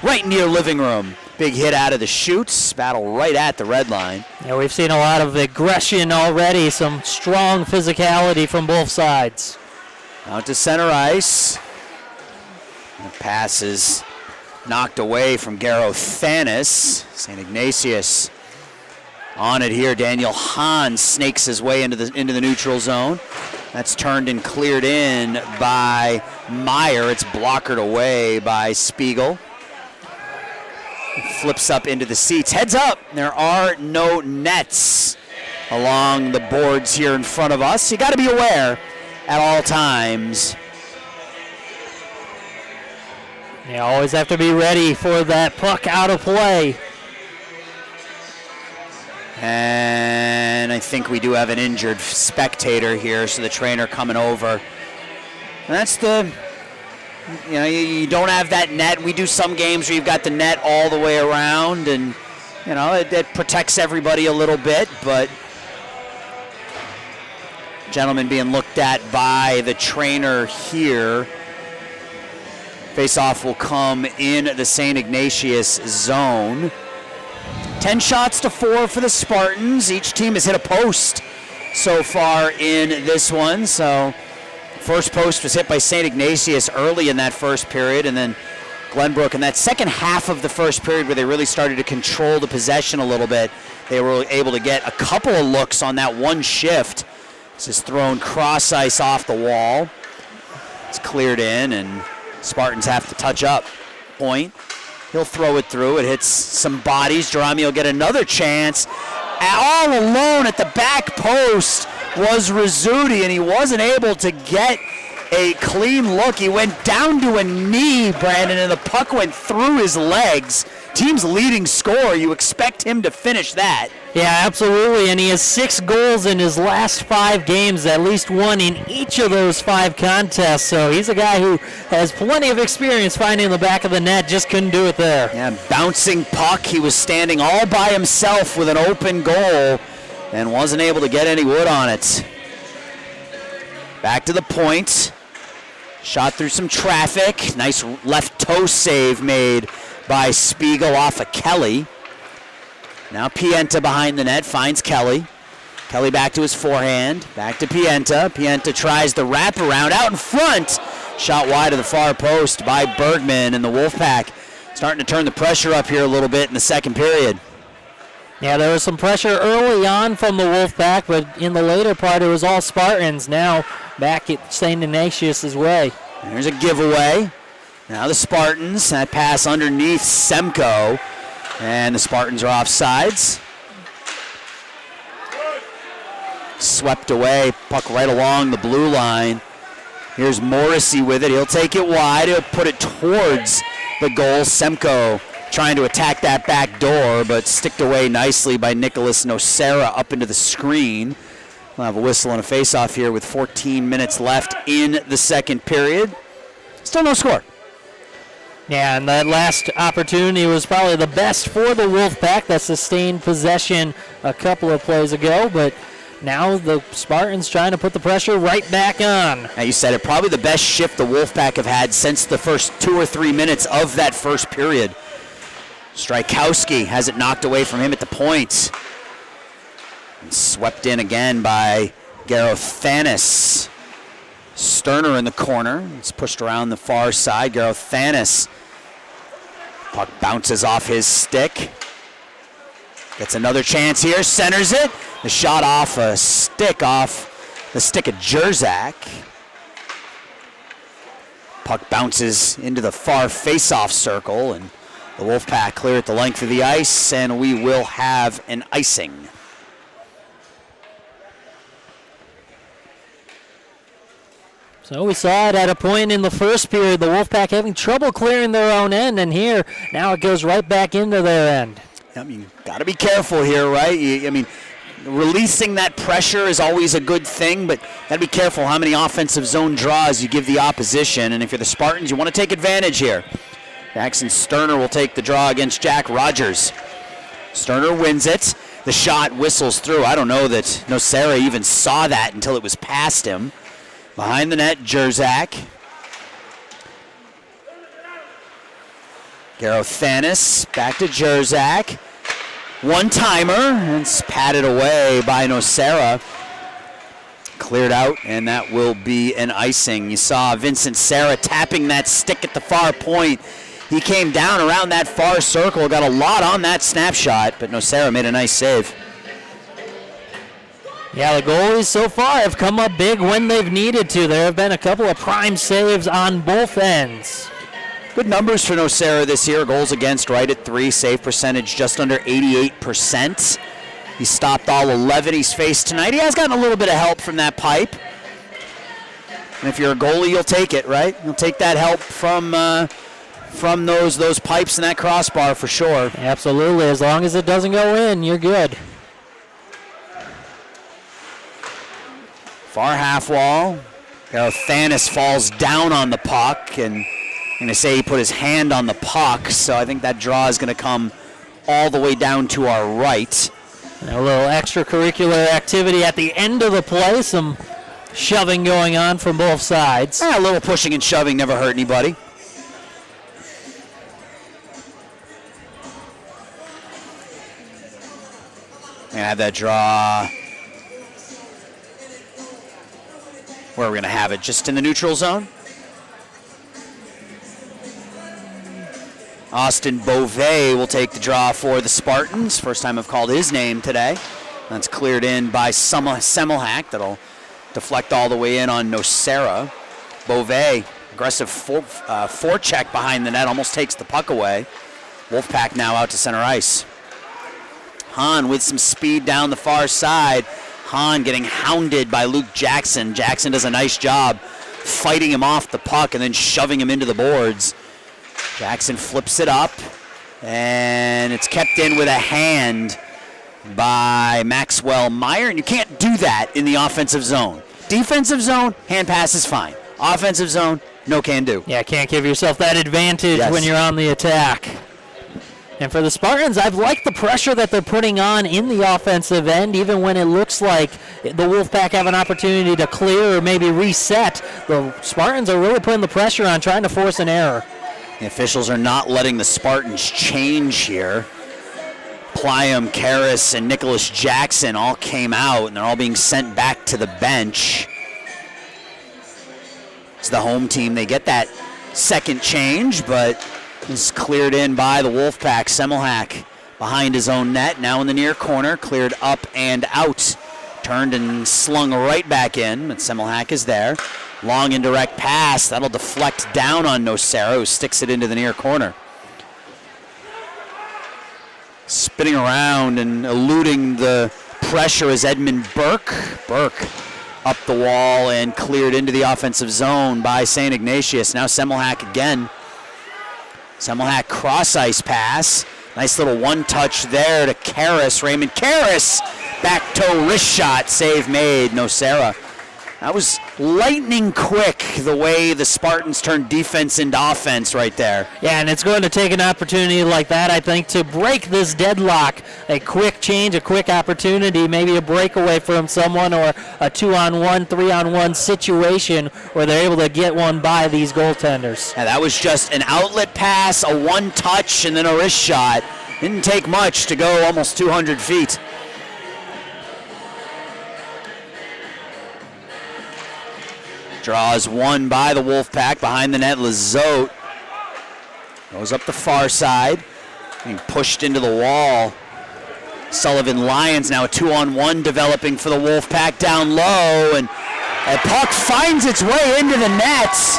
Right in your living room. Big hit out of the chutes. Battle right at the red line. Yeah, we've seen a lot of aggression already. Some strong physicality from both sides. Out to center ice. The pass is knocked away from Garo Thanis. St. Ignatius on it here. Daniel Hahn snakes his way into the neutral zone. That's turned and cleared in by Meyer. It's blockered away by Spiegel. Flips up into the seats. Heads up. There are no nets along the boards here in front of us. You got to be aware at all times. You always have to be ready for that puck out of play. And I think we do have an injured spectator here, so the trainer coming over. And that's the you don't have that net. We do some games where you've got the net all the way around, and it protects everybody a little bit, but gentleman being looked at by the trainer here. Face-off will come in the St. Ignatius zone. 10 shots to 4 for the Spartans. Each team has hit a post so far in this one. So first post was hit by St. Ignatius early in that first period, and then Glenbrook in that second half of the first period where they really started to control the possession a little bit. They were able to get a couple of looks on that one shift. This is thrown cross ice off the wall. It's cleared in, and Spartans have to touch up. Point. He'll throw it through. It hits some bodies. Jerami will get another chance. All alone at the back post was Rizzuti, and he wasn't able to get a clean look. He went down to a knee, Brandon, and the puck went through his legs. Team's leading scorer. You expect him to finish that. Yeah, absolutely, and he has 6 goals in his last 5 games, at least one in each of those 5 contests. So he's a guy who has plenty of experience finding the back of the net, just couldn't do it there. Yeah, bouncing puck. He was standing all by himself with an open goal and wasn't able to get any wood on it. Back to the point. Shot through some traffic. Nice left toe save made by Spiegel off of Kelly. Now Pienta behind the net, finds Kelly. Kelly back to his forehand, back to Pienta. Pienta tries the wraparound out in front. Shot wide of the far post by Bergman, and the Wolfpack starting to turn the pressure up here a little bit in the second period. Yeah, there was some pressure early on from the Wolfpack, but in the later part it was all Spartans. Now back at St. Ignatius' way. There's a giveaway. Now the Spartans, that pass underneath Semko, and the Spartans are offsides. Swept away, puck right along the blue line. Here's Morrissey with it. He'll take it wide. He'll put it towards the goal. Semko trying to attack that back door, but sticked away nicely by Nicholas Nocera up into the screen. We'll have a whistle and a face-off here with 14 minutes left in the second period. Still no score. Yeah, and that last opportunity was probably the best for the Wolfpack that sustained possession a couple of plays ago, but now the Spartans trying to put the pressure right back on. Now you said it, probably the best shift the Wolfpack have had since the first 2 or 3 minutes of that first period. Strykowski has it knocked away from him at the point. And swept in again by Garothanis. Sterner in the corner. It's pushed around the far side. Garothanis. Puck bounces off his stick. Gets another chance here. Centers it. The shot off the stick of Jerzak. Puck bounces into the far face-off circle, and the Wolfpack clear at the length of the ice, and we will have an icing. So we saw it at a point in the first period, the Wolfpack having trouble clearing their own end, and here, now it goes right back into their end. I mean, got to be careful here, right? Releasing that pressure is always a good thing, but got to be careful how many offensive zone draws you give the opposition, and if you're the Spartans, you want to take advantage here. Jackson Sterner will take the draw against Jack Rogers. Sterner wins it. The shot whistles through. I don't know that Nocera even saw that until it was past him. Behind the net, Jerzak. Garothanis back to Jerzak. One-timer, and it's patted away by Nocera. Cleared out, and that will be an icing. You saw Vincent Serra tapping that stick at the far point. He came down around that far circle, got a lot on that snapshot, but Nocera made a nice save. Yeah, the goalies so far have come up big when they've needed to. There have been a couple of prime saves on both ends. Good numbers for Nocera this year. Goals against right at 3. Save percentage just under 88%. He stopped all 11 he's faced tonight. He has gotten a little bit of help from that pipe. And if you're a goalie, you'll take it, right? You'll take that help from those pipes and that crossbar for sure. Absolutely. As long as it doesn't go in, you're good. Far half wall. Garothanis falls down on the puck, and going to say he put his hand on the puck, so I think that draw is going to come all the way down to our right. And a little extracurricular activity at the end of the play, some shoving going on from both sides. A little pushing and shoving never hurt anybody. Gonna have that draw. Where are we gonna have it? Just in the neutral zone? Austin Beauvais will take the draw for the Spartans. First time I've called his name today. That's cleared in by Semmelhack. That'll deflect all the way in on Nocera. Beauvais, aggressive forecheck behind the net, almost takes the puck away. Wolfpack now out to center ice. Hahn with some speed down the far side. Hahn getting hounded by Luke Jackson. Jackson does a nice job fighting him off the puck and then shoving him into the boards. Jackson flips it up, and it's kept in with a hand by Maxwell Meyer, and you can't do that in the offensive zone. Defensive zone, hand pass is fine. Offensive zone, no can do. Yeah, can't give yourself that advantage when you're on the attack. And for the Spartans, I've liked the pressure that they're putting on in the offensive end, even when it looks like the Wolfpack have an opportunity to clear or maybe reset. The Spartans are really putting the pressure on, trying to force an error. The officials are not letting the Spartans change here. Pliam, Karras, and Nicholas Jackson all came out, and they're all being sent back to the bench. It's the home team. They get that second change, but it's cleared in by the Wolfpack. Semmelhack behind his own net, now in the near corner, cleared up and out. Turned and slung right back in, but Semmelhack is there. Long indirect pass, that'll deflect down on Nocera, who sticks it into the near corner. Spinning around and eluding the pressure is Edmund Burke. Burke up the wall and cleared into the offensive zone by St. Ignatius. Now Semmelhack again. Semmelhack cross ice pass. Nice little one-touch there to Karras. Raymond Karras. Back toe wrist shot. Save made. Nocera. That was lightning quick, the way the Spartans turned defense into offense right there. Yeah, and it's going to take an opportunity like that, I think, to break this deadlock. A quick change, a quick opportunity, maybe a breakaway from someone or a 2-on-1, 3-on-1 situation where they're able to get one by these goaltenders. Yeah, that was just an outlet pass, a one-touch, and then a wrist shot. Didn't take much to go almost 200 feet. Draws one by the Wolfpack. Behind the net, Lizotte goes up the far side. Being pushed into the wall. Sullivan Lyons now a 2-on-1 developing for the Wolfpack down low. And a puck finds its way into the nets.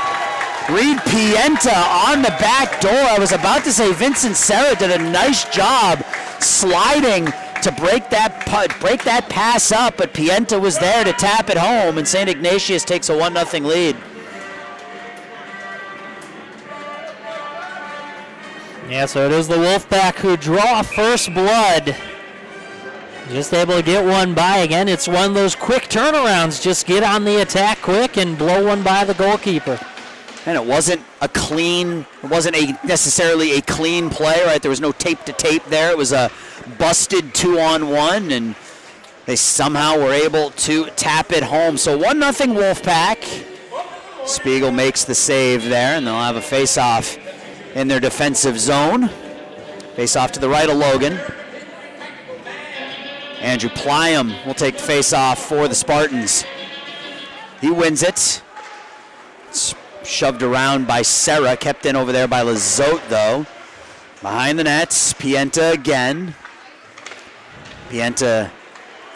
Reed Pienta on the back door. I was about to say Vincent Serra did a nice job sliding to break that pass up, but Pienta was there to tap it home, and St. Ignatius takes a 1-0 lead. Yeah, so it is the Wolfpack who draw first blood. Just able to get one by. Again, it's one of those quick turnarounds. Just get on the attack quick and blow one by the goalkeeper. And it wasn't necessarily a clean play, right? There was no tape to tape there. It was a busted 2-on-1, and they somehow were able to tap it home. So 1-0 Wolfpack. Spiegel makes the save there, and they'll have a face-off in their defensive zone. Face-off to the right of Logan. Andrew Pliam will take the face-off for the Spartans. He wins it. It's shoved around by Serra, kept in over there by Lizotte, though. Behind the nets, Pienta again. Pienta,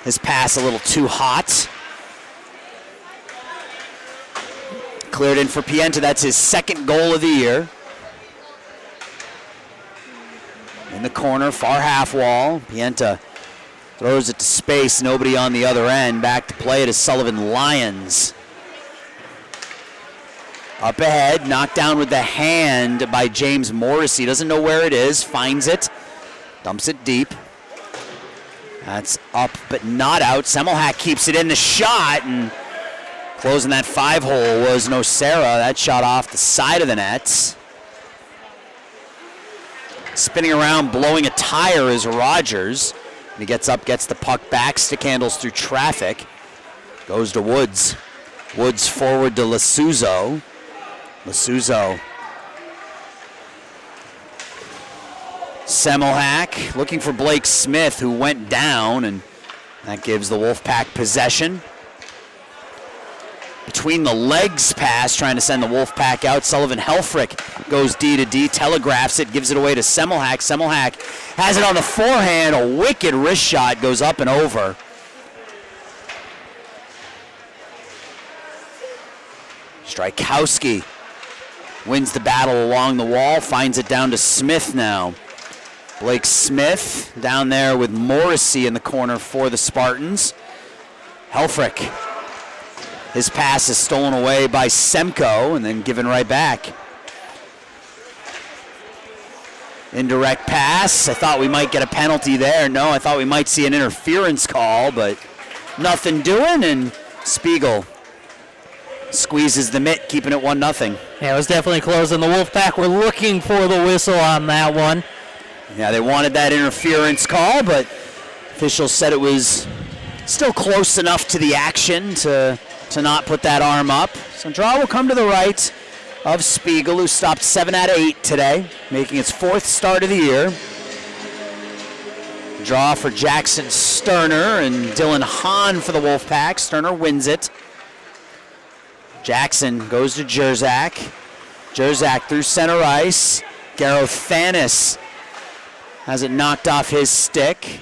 his pass a little too hot. Cleared in for Pienta. That's his second goal of the year. In the corner, far half wall. Pienta throws it to space. Nobody on the other end. Back to play it is Sullivan Lyons. Up ahead, knocked down with the hand by James Morrissey. Doesn't know where it is, finds it, dumps it deep. That's up but not out. Semmelhack keeps it in the shot, and closing that 5-hole was Nocera. That shot off the side of the net. Spinning around, blowing a tire is Rogers. And he gets up, gets the puck back, stick handles through traffic. Goes to Woods. Woods forward to Lasuzo. Lasuzo. Semmelhack looking for Blake Smith, who went down, and that gives the Wolfpack possession. Between the legs pass, trying to send the Wolfpack out. Sullivan Helfrich goes D to D, telegraphs it, gives it away to Semmelhack. Semmelhack has it on the forehand. A wicked wrist shot goes up and over. Strykowski wins the battle along the wall, finds it down to Smith now. Blake Smith down there with Morrissey in the corner for the Spartans. Helfrich. His pass is stolen away by Semko and then given right back. Indirect pass. I thought we might get a penalty there. No, I thought we might see an interference call, but nothing doing, and Spiegel squeezes the mitt, keeping it 1-0. Yeah, it was definitely close, and the Wolfpack were looking for the whistle on that one. Yeah, they wanted that interference call, but officials said it was still close enough to the action to not put that arm up. So draw will come to the right of Spiegel, who stopped 7 out of 8 today, making its 4th start of the year. Draw for Jackson Sterner and Dylan Hahn for the Wolfpack. Sterner wins it. Jackson goes to Jerzak. Jerzak through center ice. Garothanis has it knocked off his stick.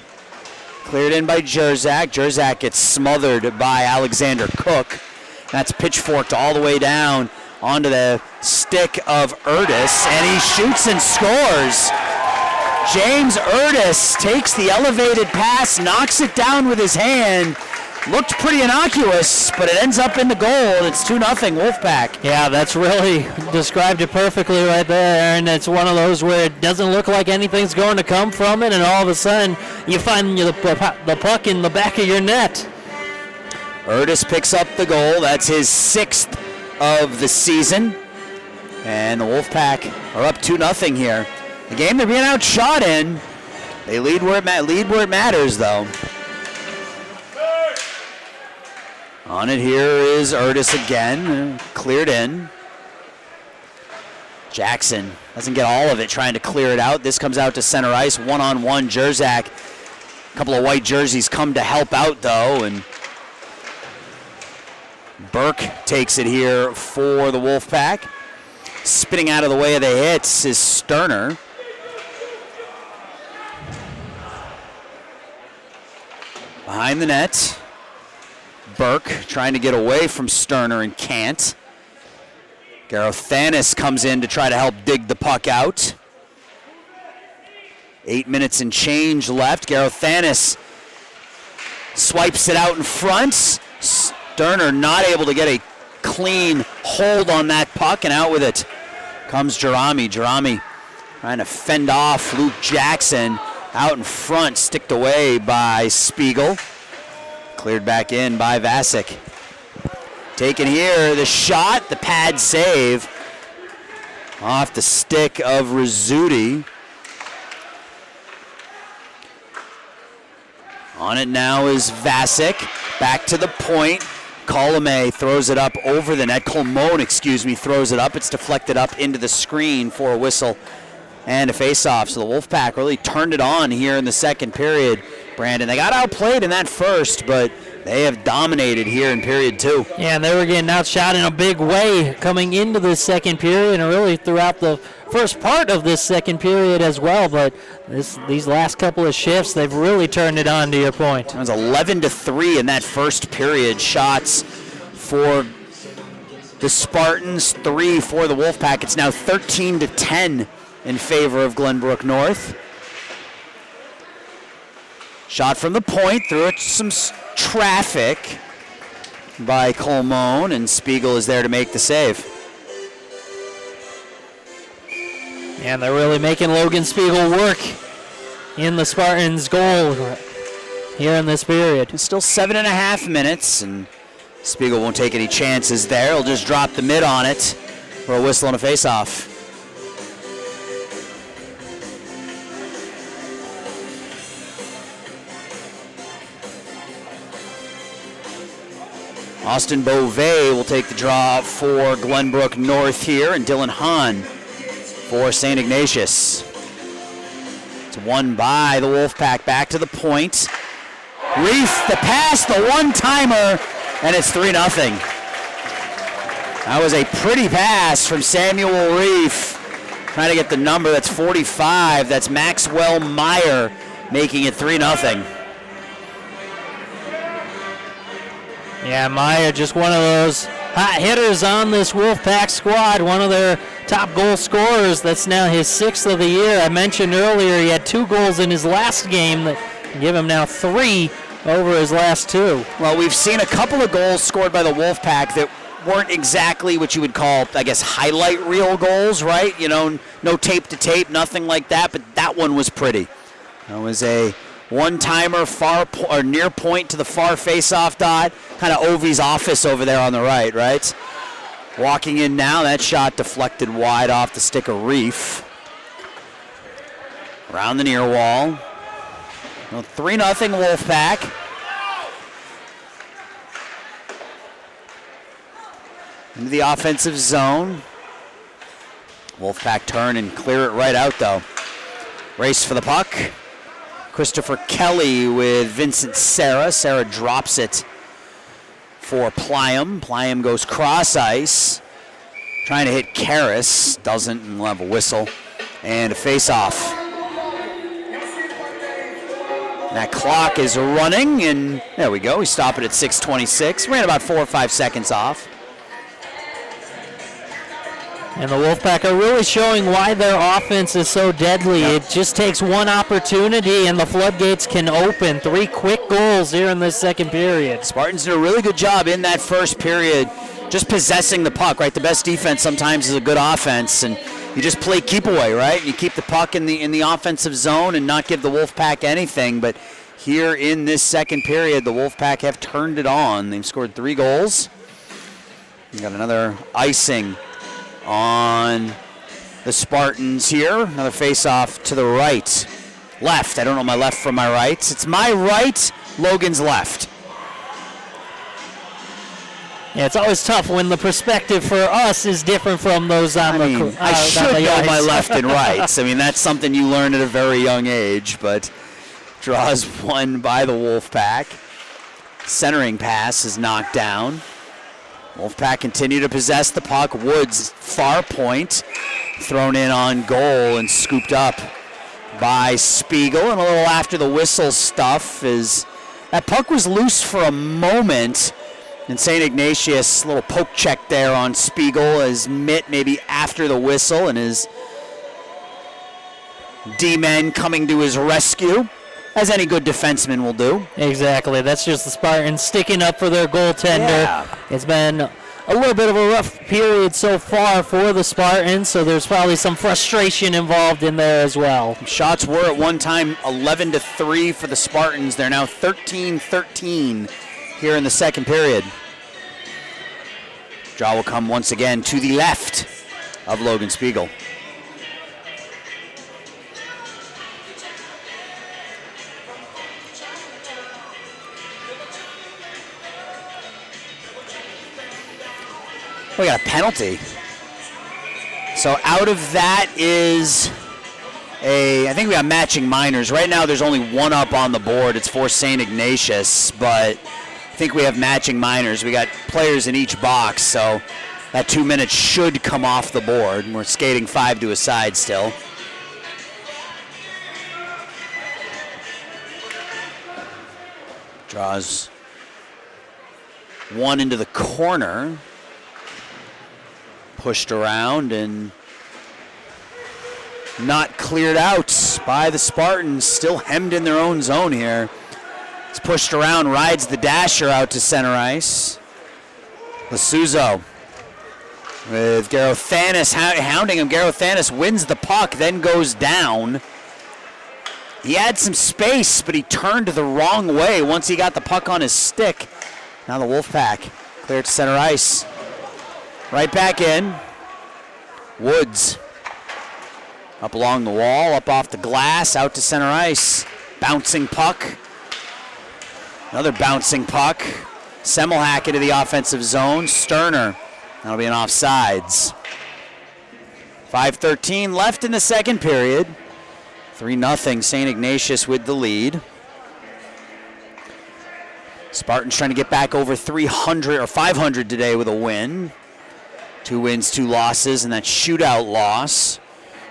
Cleared in by Jerzak. Jerzak gets smothered by Alexander Cook. That's pitchforked all the way down onto the stick of Erdis, and he shoots and scores. James Erdis takes the elevated pass, knocks it down with his hand. Looked pretty innocuous, but it ends up in the goal, and it's 2-0 Wolfpack. Yeah, that's really described it perfectly right there, and it's one of those where it doesn't look like anything's going to come from it, and all of a sudden you find the puck in the back of your net. Erdis picks up the goal. That's his 6th of the season, and the Wolfpack are up 2-0 here. The game they're being outshot in. They lead where it matters, though. On it here is Erdis again, cleared in. Jackson doesn't get all of it, trying to clear it out. This comes out to center ice, one-on-one. Jerzak, a couple of white jerseys come to help out, though, and Burke takes it here for the Wolfpack. Spinning out of the way of the hits is Sterner. Behind the net. Burke trying to get away from Sterner and can't. Garothanis comes in to try to help dig the puck out. 8 minutes and change left. Garothanis swipes it out in front. Sterner not able to get a clean hold on that puck, and out with it comes Jerami. Jerami trying to fend off Luke Jackson. Out in front, sticked away by Spiegel. Cleared back in by Vasic. Taken here, the shot, the pad save. Off the stick of Rizzuti. On it now is Vasic. Back to the point. Colome throws it up over the net. Colmone, throws it up. It's deflected up into the screen for a whistle and a face-off. So the Wolfpack really turned it on here in the second period. Brandon, they got outplayed in that first, but they have dominated here in period 2. Yeah, and they were getting outshot in a big way coming into the second period, and really throughout the first part of this second period as well. But these last couple of shifts, they've really turned it on, to your point. It was 11-3 in that first period. Shots for the Spartans, 3 for the Wolfpack. It's now 13-10 in favor of Glenbrook North. Shot from the point, through some traffic by Colmone, and Spiegel is there to make the save. And they're really making Logan Spiegel work in the Spartans' goal here in this period. It's still 7.5 minutes, and Spiegel won't take any chances there. He'll just drop the mid on it for a whistle and a face-off. Austin Beauvais will take the draw for Glenbrook North here, and Dylan Hahn for St. Ignatius. It's won by the Wolfpack. Back to the point. Reef, the pass, the one-timer, and it's 3-0. That was a pretty pass from Samuel Reef. Trying to get the number, that's 45. That's Maxwell Meyer making it 3-0. Yeah, Meyer, just one of those hot hitters on this Wolfpack squad, one of their top goal scorers. That's now his 6th of the year. I mentioned earlier he had 2 goals in his last game that give him now 3 over his last 2. Well, we've seen a couple of goals scored by the Wolfpack that weren't exactly what you would call, I guess, highlight reel goals, right? You know, no tape to tape, nothing like that, but that one was pretty. That was a one-timer or near point to the far face-off dot, kind of Ovi's office over there on the right? Walking in now, that shot deflected wide off the stick of Reef. Around the near wall. Well, 3-0 Wolfpack. Into the offensive zone. Wolfpack turn and clear it right out, though. Race for the puck. Christopher Kelly with Vincent Serra. Serra drops it for Pliam. Pliam goes cross ice. Trying to hit Karras. Doesn't, and we'll have a whistle. And a face-off. That clock is running, and there we go. We stop it at 6:26. Ran about 4 or 5 seconds off. And the Wolfpack are really showing why their offense is so deadly. Yep. It just takes one opportunity and the floodgates can open. 3 quick goals here in this second period. Spartans did a really good job in that first period just possessing the puck, right? The best defense sometimes is a good offense, and you just play keep away, right? You keep the puck in the offensive zone and not give the Wolfpack anything. But here in this second period, the Wolfpack have turned it on. They've scored 3 goals. You got another icing on the Spartans here. Another face-off to the right. Left. I don't know my left from my right. It's my right, Logan's left. Yeah, it's always tough when the perspective for us is different from those on I should know my left and rights. I mean, that's something you learn at a very young age, but draws one by the Wolfpack. Centering pass is knocked down. Wolfpack continue to possess the puck. Woods, far point, thrown in on goal and scooped up by Spiegel. And a little after the whistle stuff is that puck was loose for a moment. And St. Ignatius, a little poke check there on Spiegel, his mitt maybe after the whistle, and his D-men coming to his rescue, as any good defenseman will do. Exactly. That's just the Spartans sticking up for their goaltender. Yeah. It's been a little bit of a rough period so far for the Spartans, so there's probably some frustration involved in there as well. Shots were at one time 11-3 for the Spartans. They're now 13-13 here in the second period. Draw will come once again to the left of Logan Spiegel. We got a penalty. So out of that is I think we got matching minors. Right now there's only one up on the board. It's for St. Ignatius, but I think we have matching minors. We got players in each box, so that 2 minutes should come off the board. We're skating 5 to a side still. Draws one into the corner. Pushed around and not cleared out by the Spartans. Still hemmed in their own zone here. It's pushed around, rides the dasher out to center ice. Lasuzo with Garothanis hounding him. Garothanis wins the puck, then goes down. He had some space, but he turned the wrong way once he got the puck on his stick. Now the Wolfpack clear to center ice. Right back in. Woods up along the wall, up off the glass, out to center ice. Bouncing puck. Another bouncing puck. Semmelhack into the offensive zone. Sterner. That'll be an offsides. 5:13 left in the second period. 3-0 St. Ignatius with the lead. Spartans trying to get back over 300 or 500 today with a win. 2 wins, 2 losses, and that shootout loss.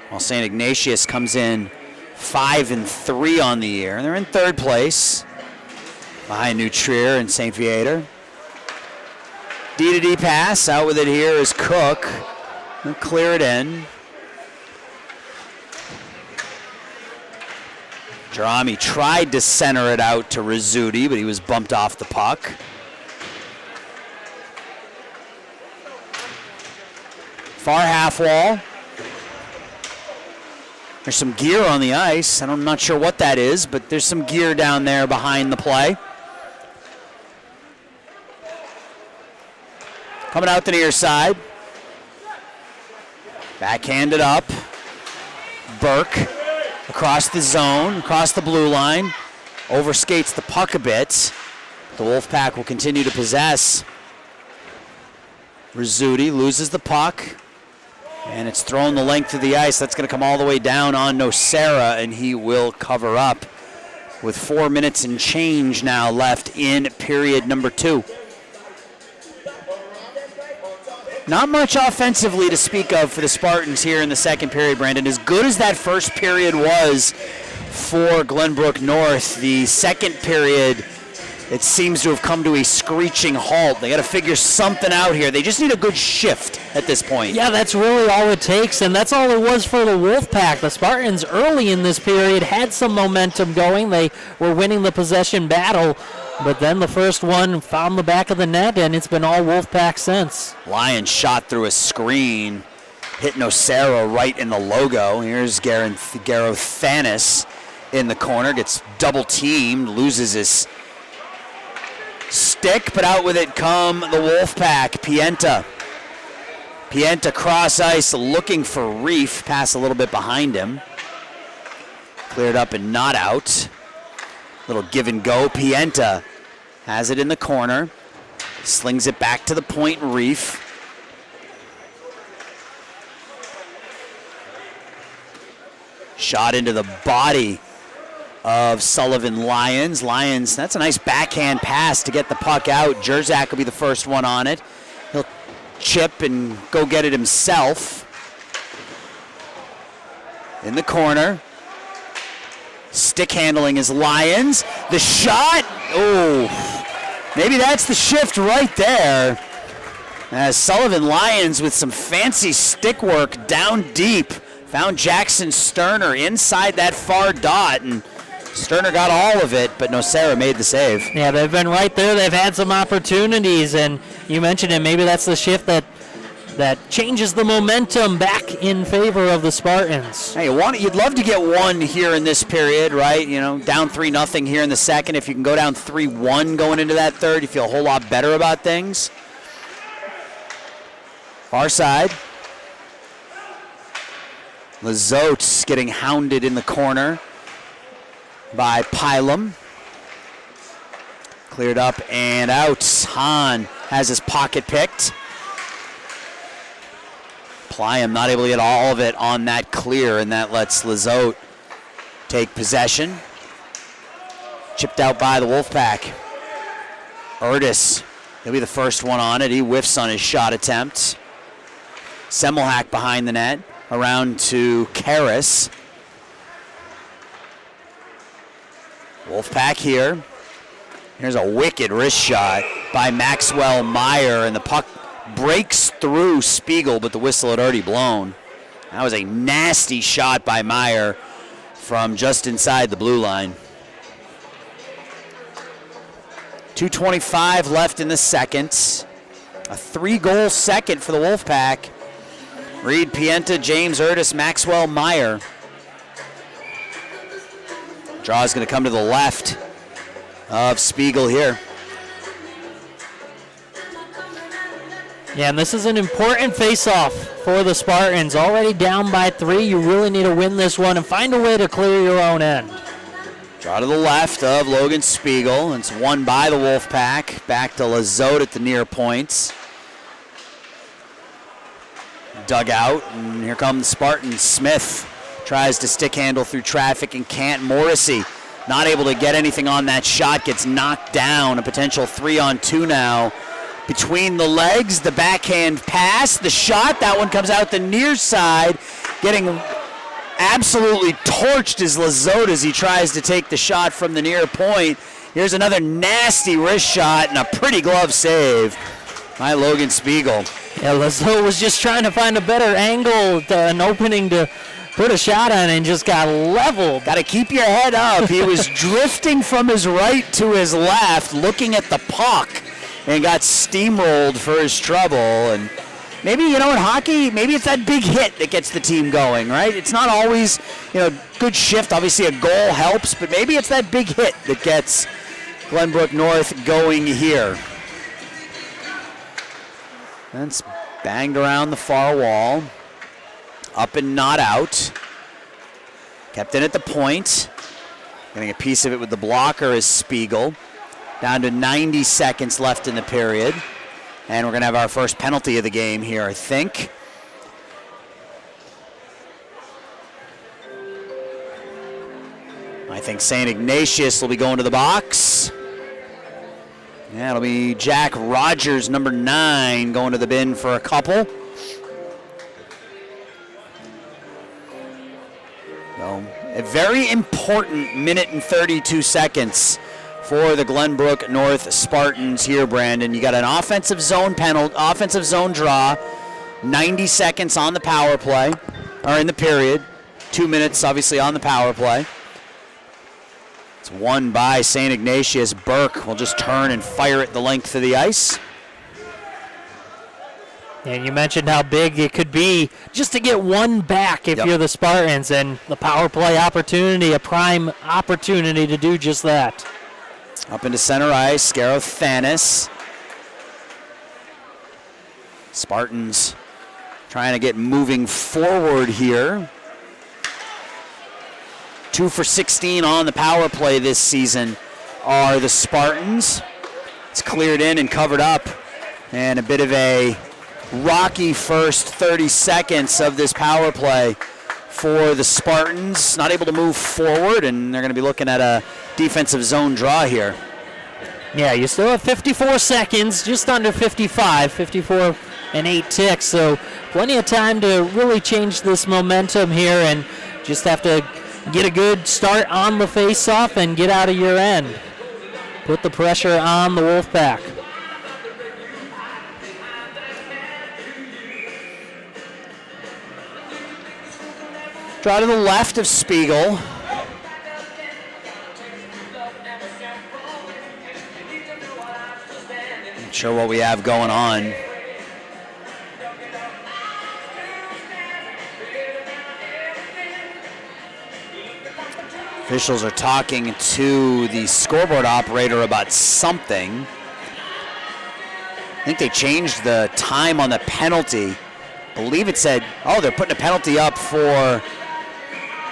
While St. Ignatius comes in 5-3 on the year. And they're in third place behind New Trier and St. Viator. D-to-D pass. Out with it here is Cook. He'll clear it in. Jarami tried to center it out to Rizzuti, but he was bumped off the puck. Far half wall. There's some gear on the ice. I'm not sure what that is, but there's some gear down there behind the play. Coming out the near side. Backhanded up. Burke across the zone, across the blue line. Overskates the puck a bit. The Wolfpack will continue to possess. Rizzuti loses the puck. And it's thrown the length of the ice. That's going to come all the way down on Nocera, and he will cover up with 4 minutes and change now left in period number 2. Not much offensively to speak of for the Spartans here in the second period, Brandon. As good as that first period was for Glenbrook North, the second period, it seems to have come to a screeching halt. They got to figure something out here. They just need a good shift at this point. Yeah, that's really all it takes, and that's all it was for the Wolfpack. The Spartans early in this period had some momentum going. They were winning the possession battle, but then the first one found the back of the net, and it's been all Wolfpack since. Lions shot through a screen, hit Nocera right in the logo. Here's Garo Thanis in the corner, gets double teamed, loses his stick, but out with it come the Wolfpack. Pienta cross ice looking for Reef, pass a little bit behind him. Cleared up and not out. Little give and go. Pienta has it in the corner. Slings it back to the point. Reef. Shot into the body of Sullivan Lyons. Lyons, that's a nice backhand pass to get the puck out. Jerzak will be the first one on it. He'll chip and go get it himself. In the corner. Stick handling is Lyons. The shot. Oh, maybe that's the shift right there. As Sullivan Lyons with some fancy stick work down deep. Found Jackson Sterner inside that far dot, and Sterner got all of it, but Nocera made the save. Yeah, they've been right there. They've had some opportunities, and you mentioned it. Maybe that's the shift that changes the momentum back in favor of the Spartans. Hey, you'd love to get one here in this period, right? You know, down 3-0 here in the second. If you can go down 3-1 going into that third, you feel a whole lot better about things. Far side. Lizotte getting hounded in the corner by Pilum. Cleared up and out. Hahn has his pocket picked. Pliam not able to get all of it on that clear, and that lets Lizotte take possession. Chipped out by the Wolfpack. Erdis, he'll be the first one on it. He whiffs on his shot attempt. Semmelhack behind the net. Around to Karras. Wolfpack here. Here's a wicked wrist shot by Maxwell Meyer, and the puck breaks through Spiegel, but the whistle had already blown. That was a nasty shot by Meyer from just inside the blue line. 2:25 left in the second. A 3-goal second for the Wolfpack. Reed, Pienta, James Erdis, Maxwell Meyer. Draw is going to come to the left of Spiegel here. Yeah, and this is an important face-off for the Spartans. Already down by 3. You really need to win this one and find a way to clear your own end. Draw to the left of Logan Spiegel. It's won by the Wolfpack. Back to Lazote at the near points. Dugout, and here come the Spartans. Smith tries to stick handle through traffic and can't. Morrissey not able to get anything on that shot, gets knocked down. A potential 3-on-2 now. Between the legs, the backhand pass, the shot, that one comes out the near side, getting absolutely torched as Lazote as he tries to take the shot from the near point. Here's another nasty wrist shot and a pretty glove save by Logan Spiegel. Yeah, Lazote was just trying to find a better angle, an opening to put a shot on, and just got leveled. Got to keep your head up. He was drifting from his right to his left, looking at the puck, and got steamrolled for his trouble. And maybe, in hockey, maybe it's that big hit that gets the team going, right? It's not always, good shift. Obviously, a goal helps, but maybe it's that big hit that gets Glenbrook North going here. That's banged around the far wall. Up and not out. Kept in at the point. Getting a piece of it with the blocker is Spiegel. Down to 90 seconds left in the period. And we're going to have our first penalty of the game here, I think. I think St. Ignatius will be going to the box. Yeah, it'll be Jack Rogers, number 9, going to the bin for a couple. So, a very important minute and 32 seconds for the Glenbrook North Spartans here, Brandon. You got an offensive zone offensive zone draw, 90 seconds on the power play, or in the period, 2 minutes obviously on the power play. It's won by St. Ignatius. Burke will just turn and fire it the length of the ice. And you mentioned how big it could be just to get one back if you're the Spartans, and the power play opportunity, a prime opportunity to do just that. Up into center ice, Garothanis. Spartans trying to get moving forward here. 2 for 16 on the power play this season are the Spartans. It's cleared in and covered up, and a bit of a rocky first 30 seconds of this power play for the Spartans. Not able to move forward, and they're going to be looking at a defensive zone draw here. Yeah, you still have 54 seconds, just under 55, 54 and 8 ticks, so plenty of time to really change this momentum here, and just have to get a good start on the face-off and get out of your end. Put the pressure on the Wolfpack. Draw to the left of Spiegel. Not sure what we have going on. Officials are talking to the scoreboard operator about something. I think they changed the time on the penalty. I believe it said, they're putting a penalty up for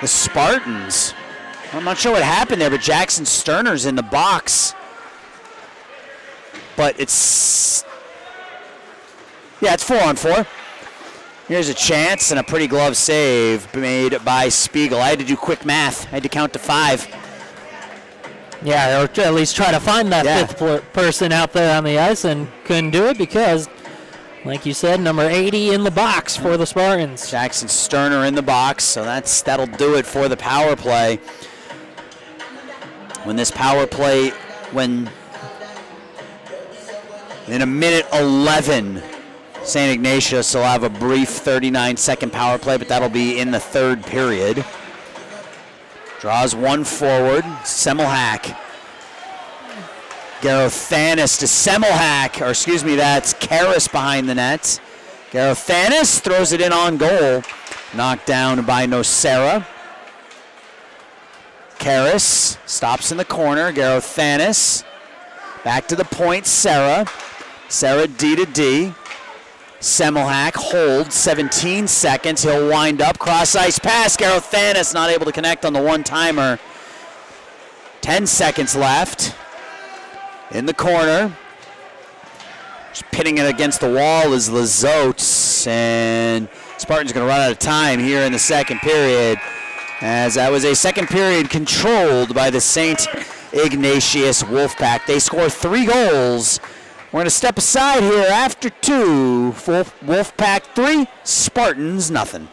the Spartans. I'm not sure what happened there, but Jackson Sterner's in the box. But it's 4-on-4. Here's a chance and a pretty glove save made by Spiegel. I had to do quick math. I had to count to 5. Yeah, or at least try to find that fifth person out there on the ice, and couldn't do it because, like you said, number 80 in the box for the Spartans. Jackson Sterner in the box, so that'll do it for the power play. When this power play, in a minute 11, St. Ignatius will have a brief 39-second power play, but that'll be in the third period. Draws one forward, Semmelhack. Garothanis to Semmelhack, that's Karras behind the net. Garothanis throws it in on goal. Knocked down by Nocera. Karras stops in the corner. Garothanis back to the point. Serra D to D. Semmelhack holds 17 seconds. He'll wind up. Cross ice pass. Garothanis not able to connect on the one-timer. 10 seconds left. In the corner. Just pinning it against the wall is Lizotte, and Spartans going to run out of time here in the second period, as that was a second period controlled by the St. Ignatius Wolfpack. They score 3 goals. We're going to step aside here after 2. Wolfpack 3, Spartans nothing.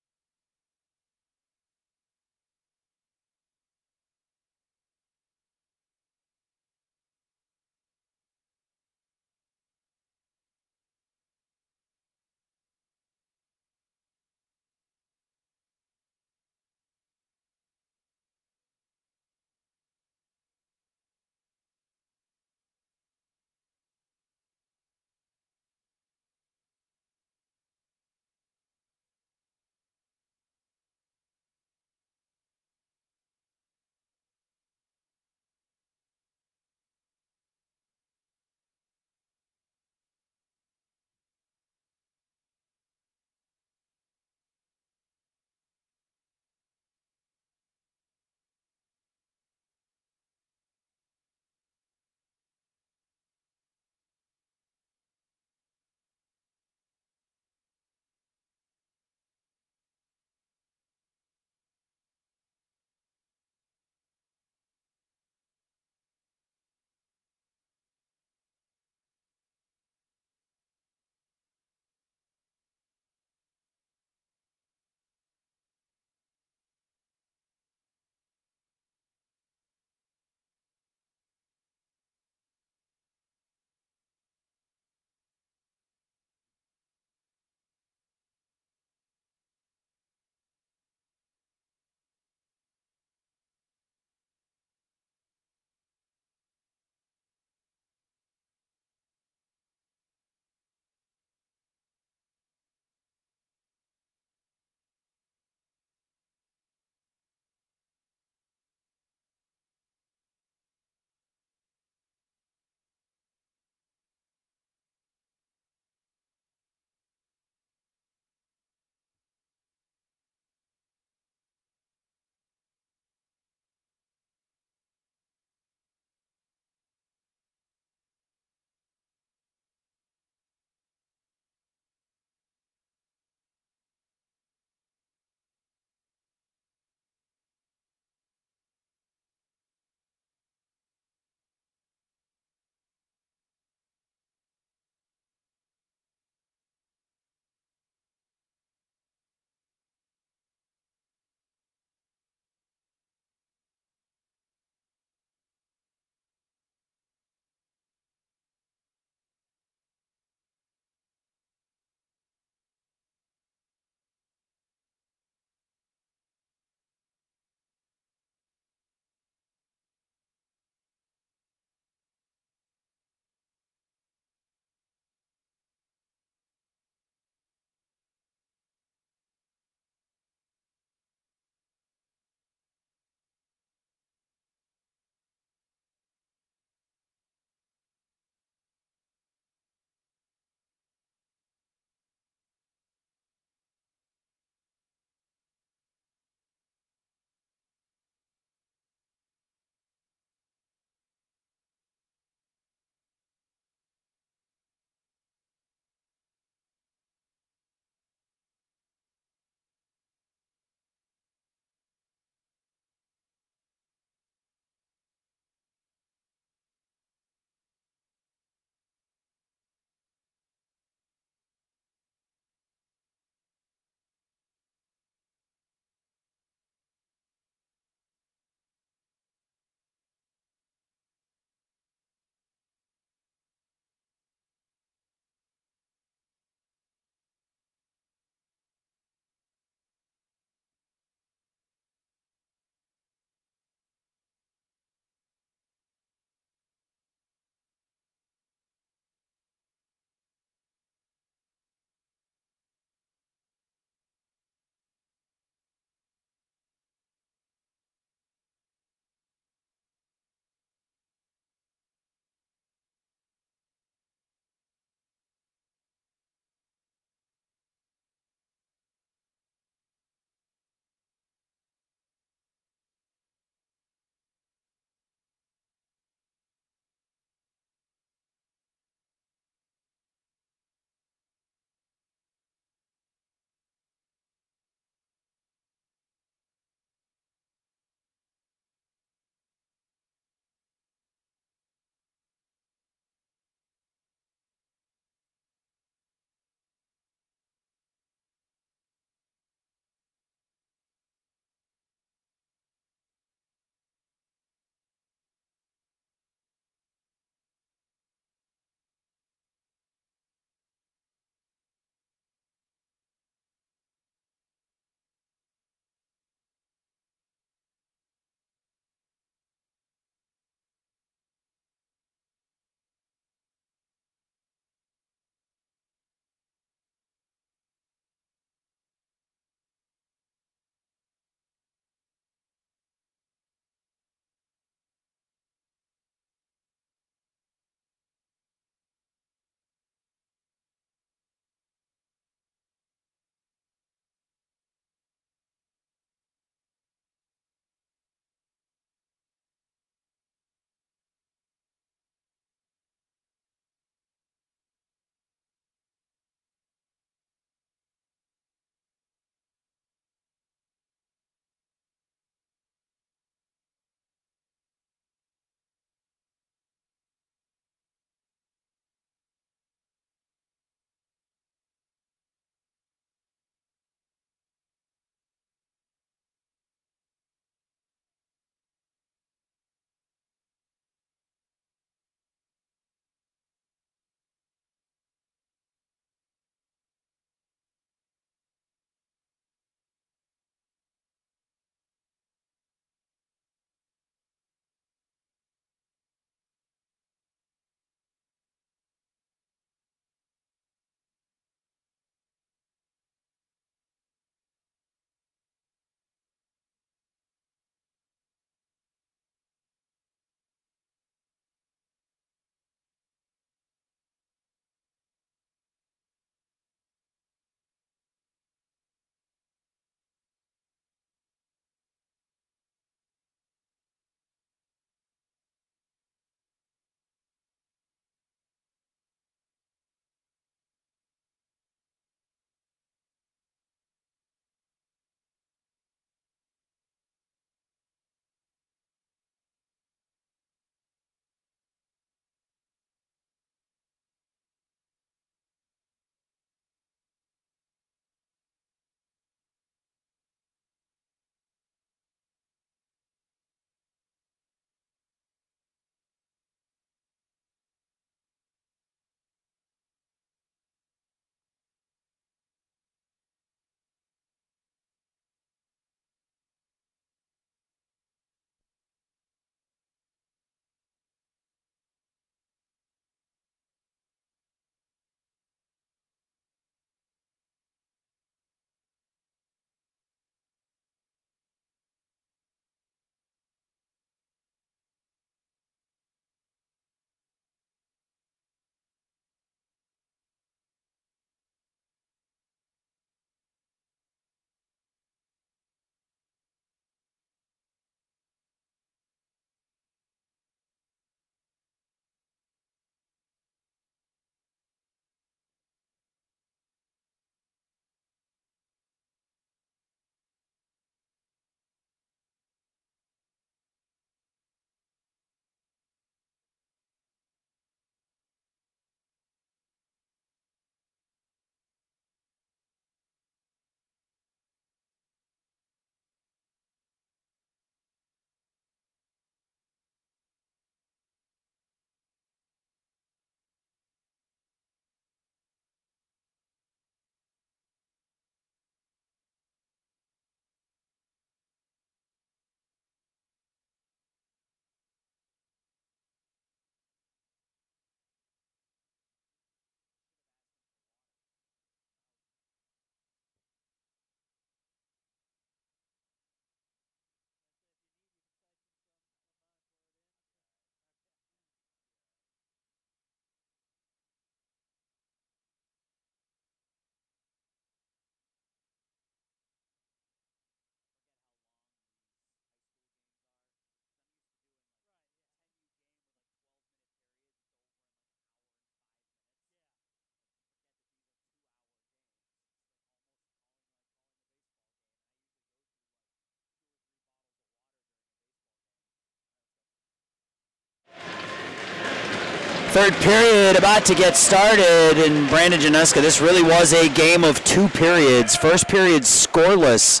Third period about to get started, and Brandon Januska, this really was a game of 2 periods. First period scoreless,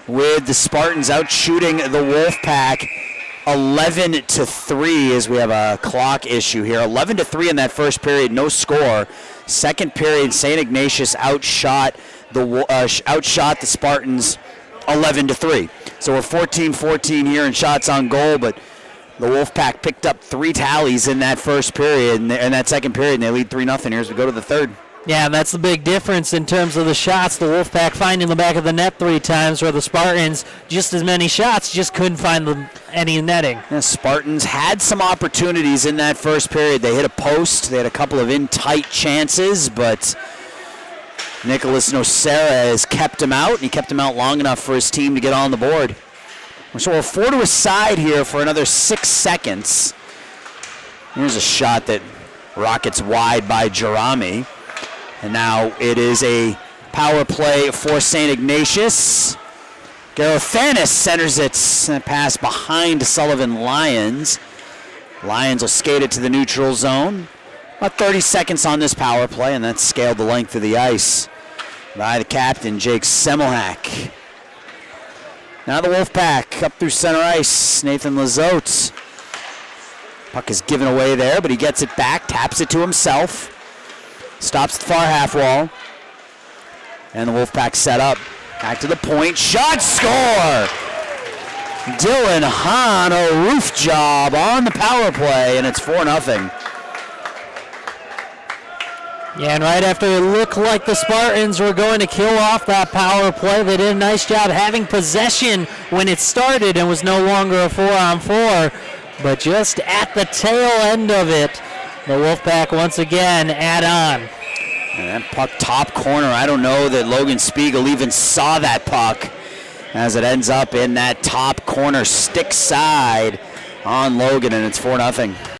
with the Spartans out shooting the Wolfpack 11-3, as we have a clock issue here. 11-3 in that first period, no score. Second period, St. Ignatius outshot the Spartans 11-3. So we're 14-14 here in shots on goal, but the Wolfpack picked up 3 tallies in that first period, in that second period, and they lead 3-0 here as we go to the third. Yeah, and that's the big difference in terms of the shots. The Wolfpack finding the back of the net 3 times, where the Spartans, just as many shots, just couldn't find any netting. The Spartans had some opportunities in that first period. They hit a post. They had a couple of in-tight chances, but Nicholas Nocera has kept him out, and he kept him out long enough for his team to get on the board. So we're 4 to a side here for another 6 seconds. Here's a shot that rockets wide by Jerami. And now it is a power play for St. Ignatius. Garothanis centers it. And pass behind Sullivan Lyons. Lyons will skate it to the neutral zone. About 30 seconds on this power play, and that's scaled the length of the ice by the captain, Jake Semmelhack. Now the Wolfpack up through center ice. Nathan Lizotte. Puck is given away there, but he gets it back, taps it to himself. Stops the far half wall. And the Wolfpack set up. Back to the point. Shot, score! Dylan Hahn, a roof job on the power play, and it's 4-0. Yeah, and right after it looked like the Spartans were going to kill off that power play, they did a nice job having possession when it started and was no longer a 4-on-4. But just at the tail end of it, the Wolfpack once again add on. And that puck top corner, I don't know that Logan Spiegel even saw that puck, as it ends up in that top corner stick side on Logan, and it's 4-0.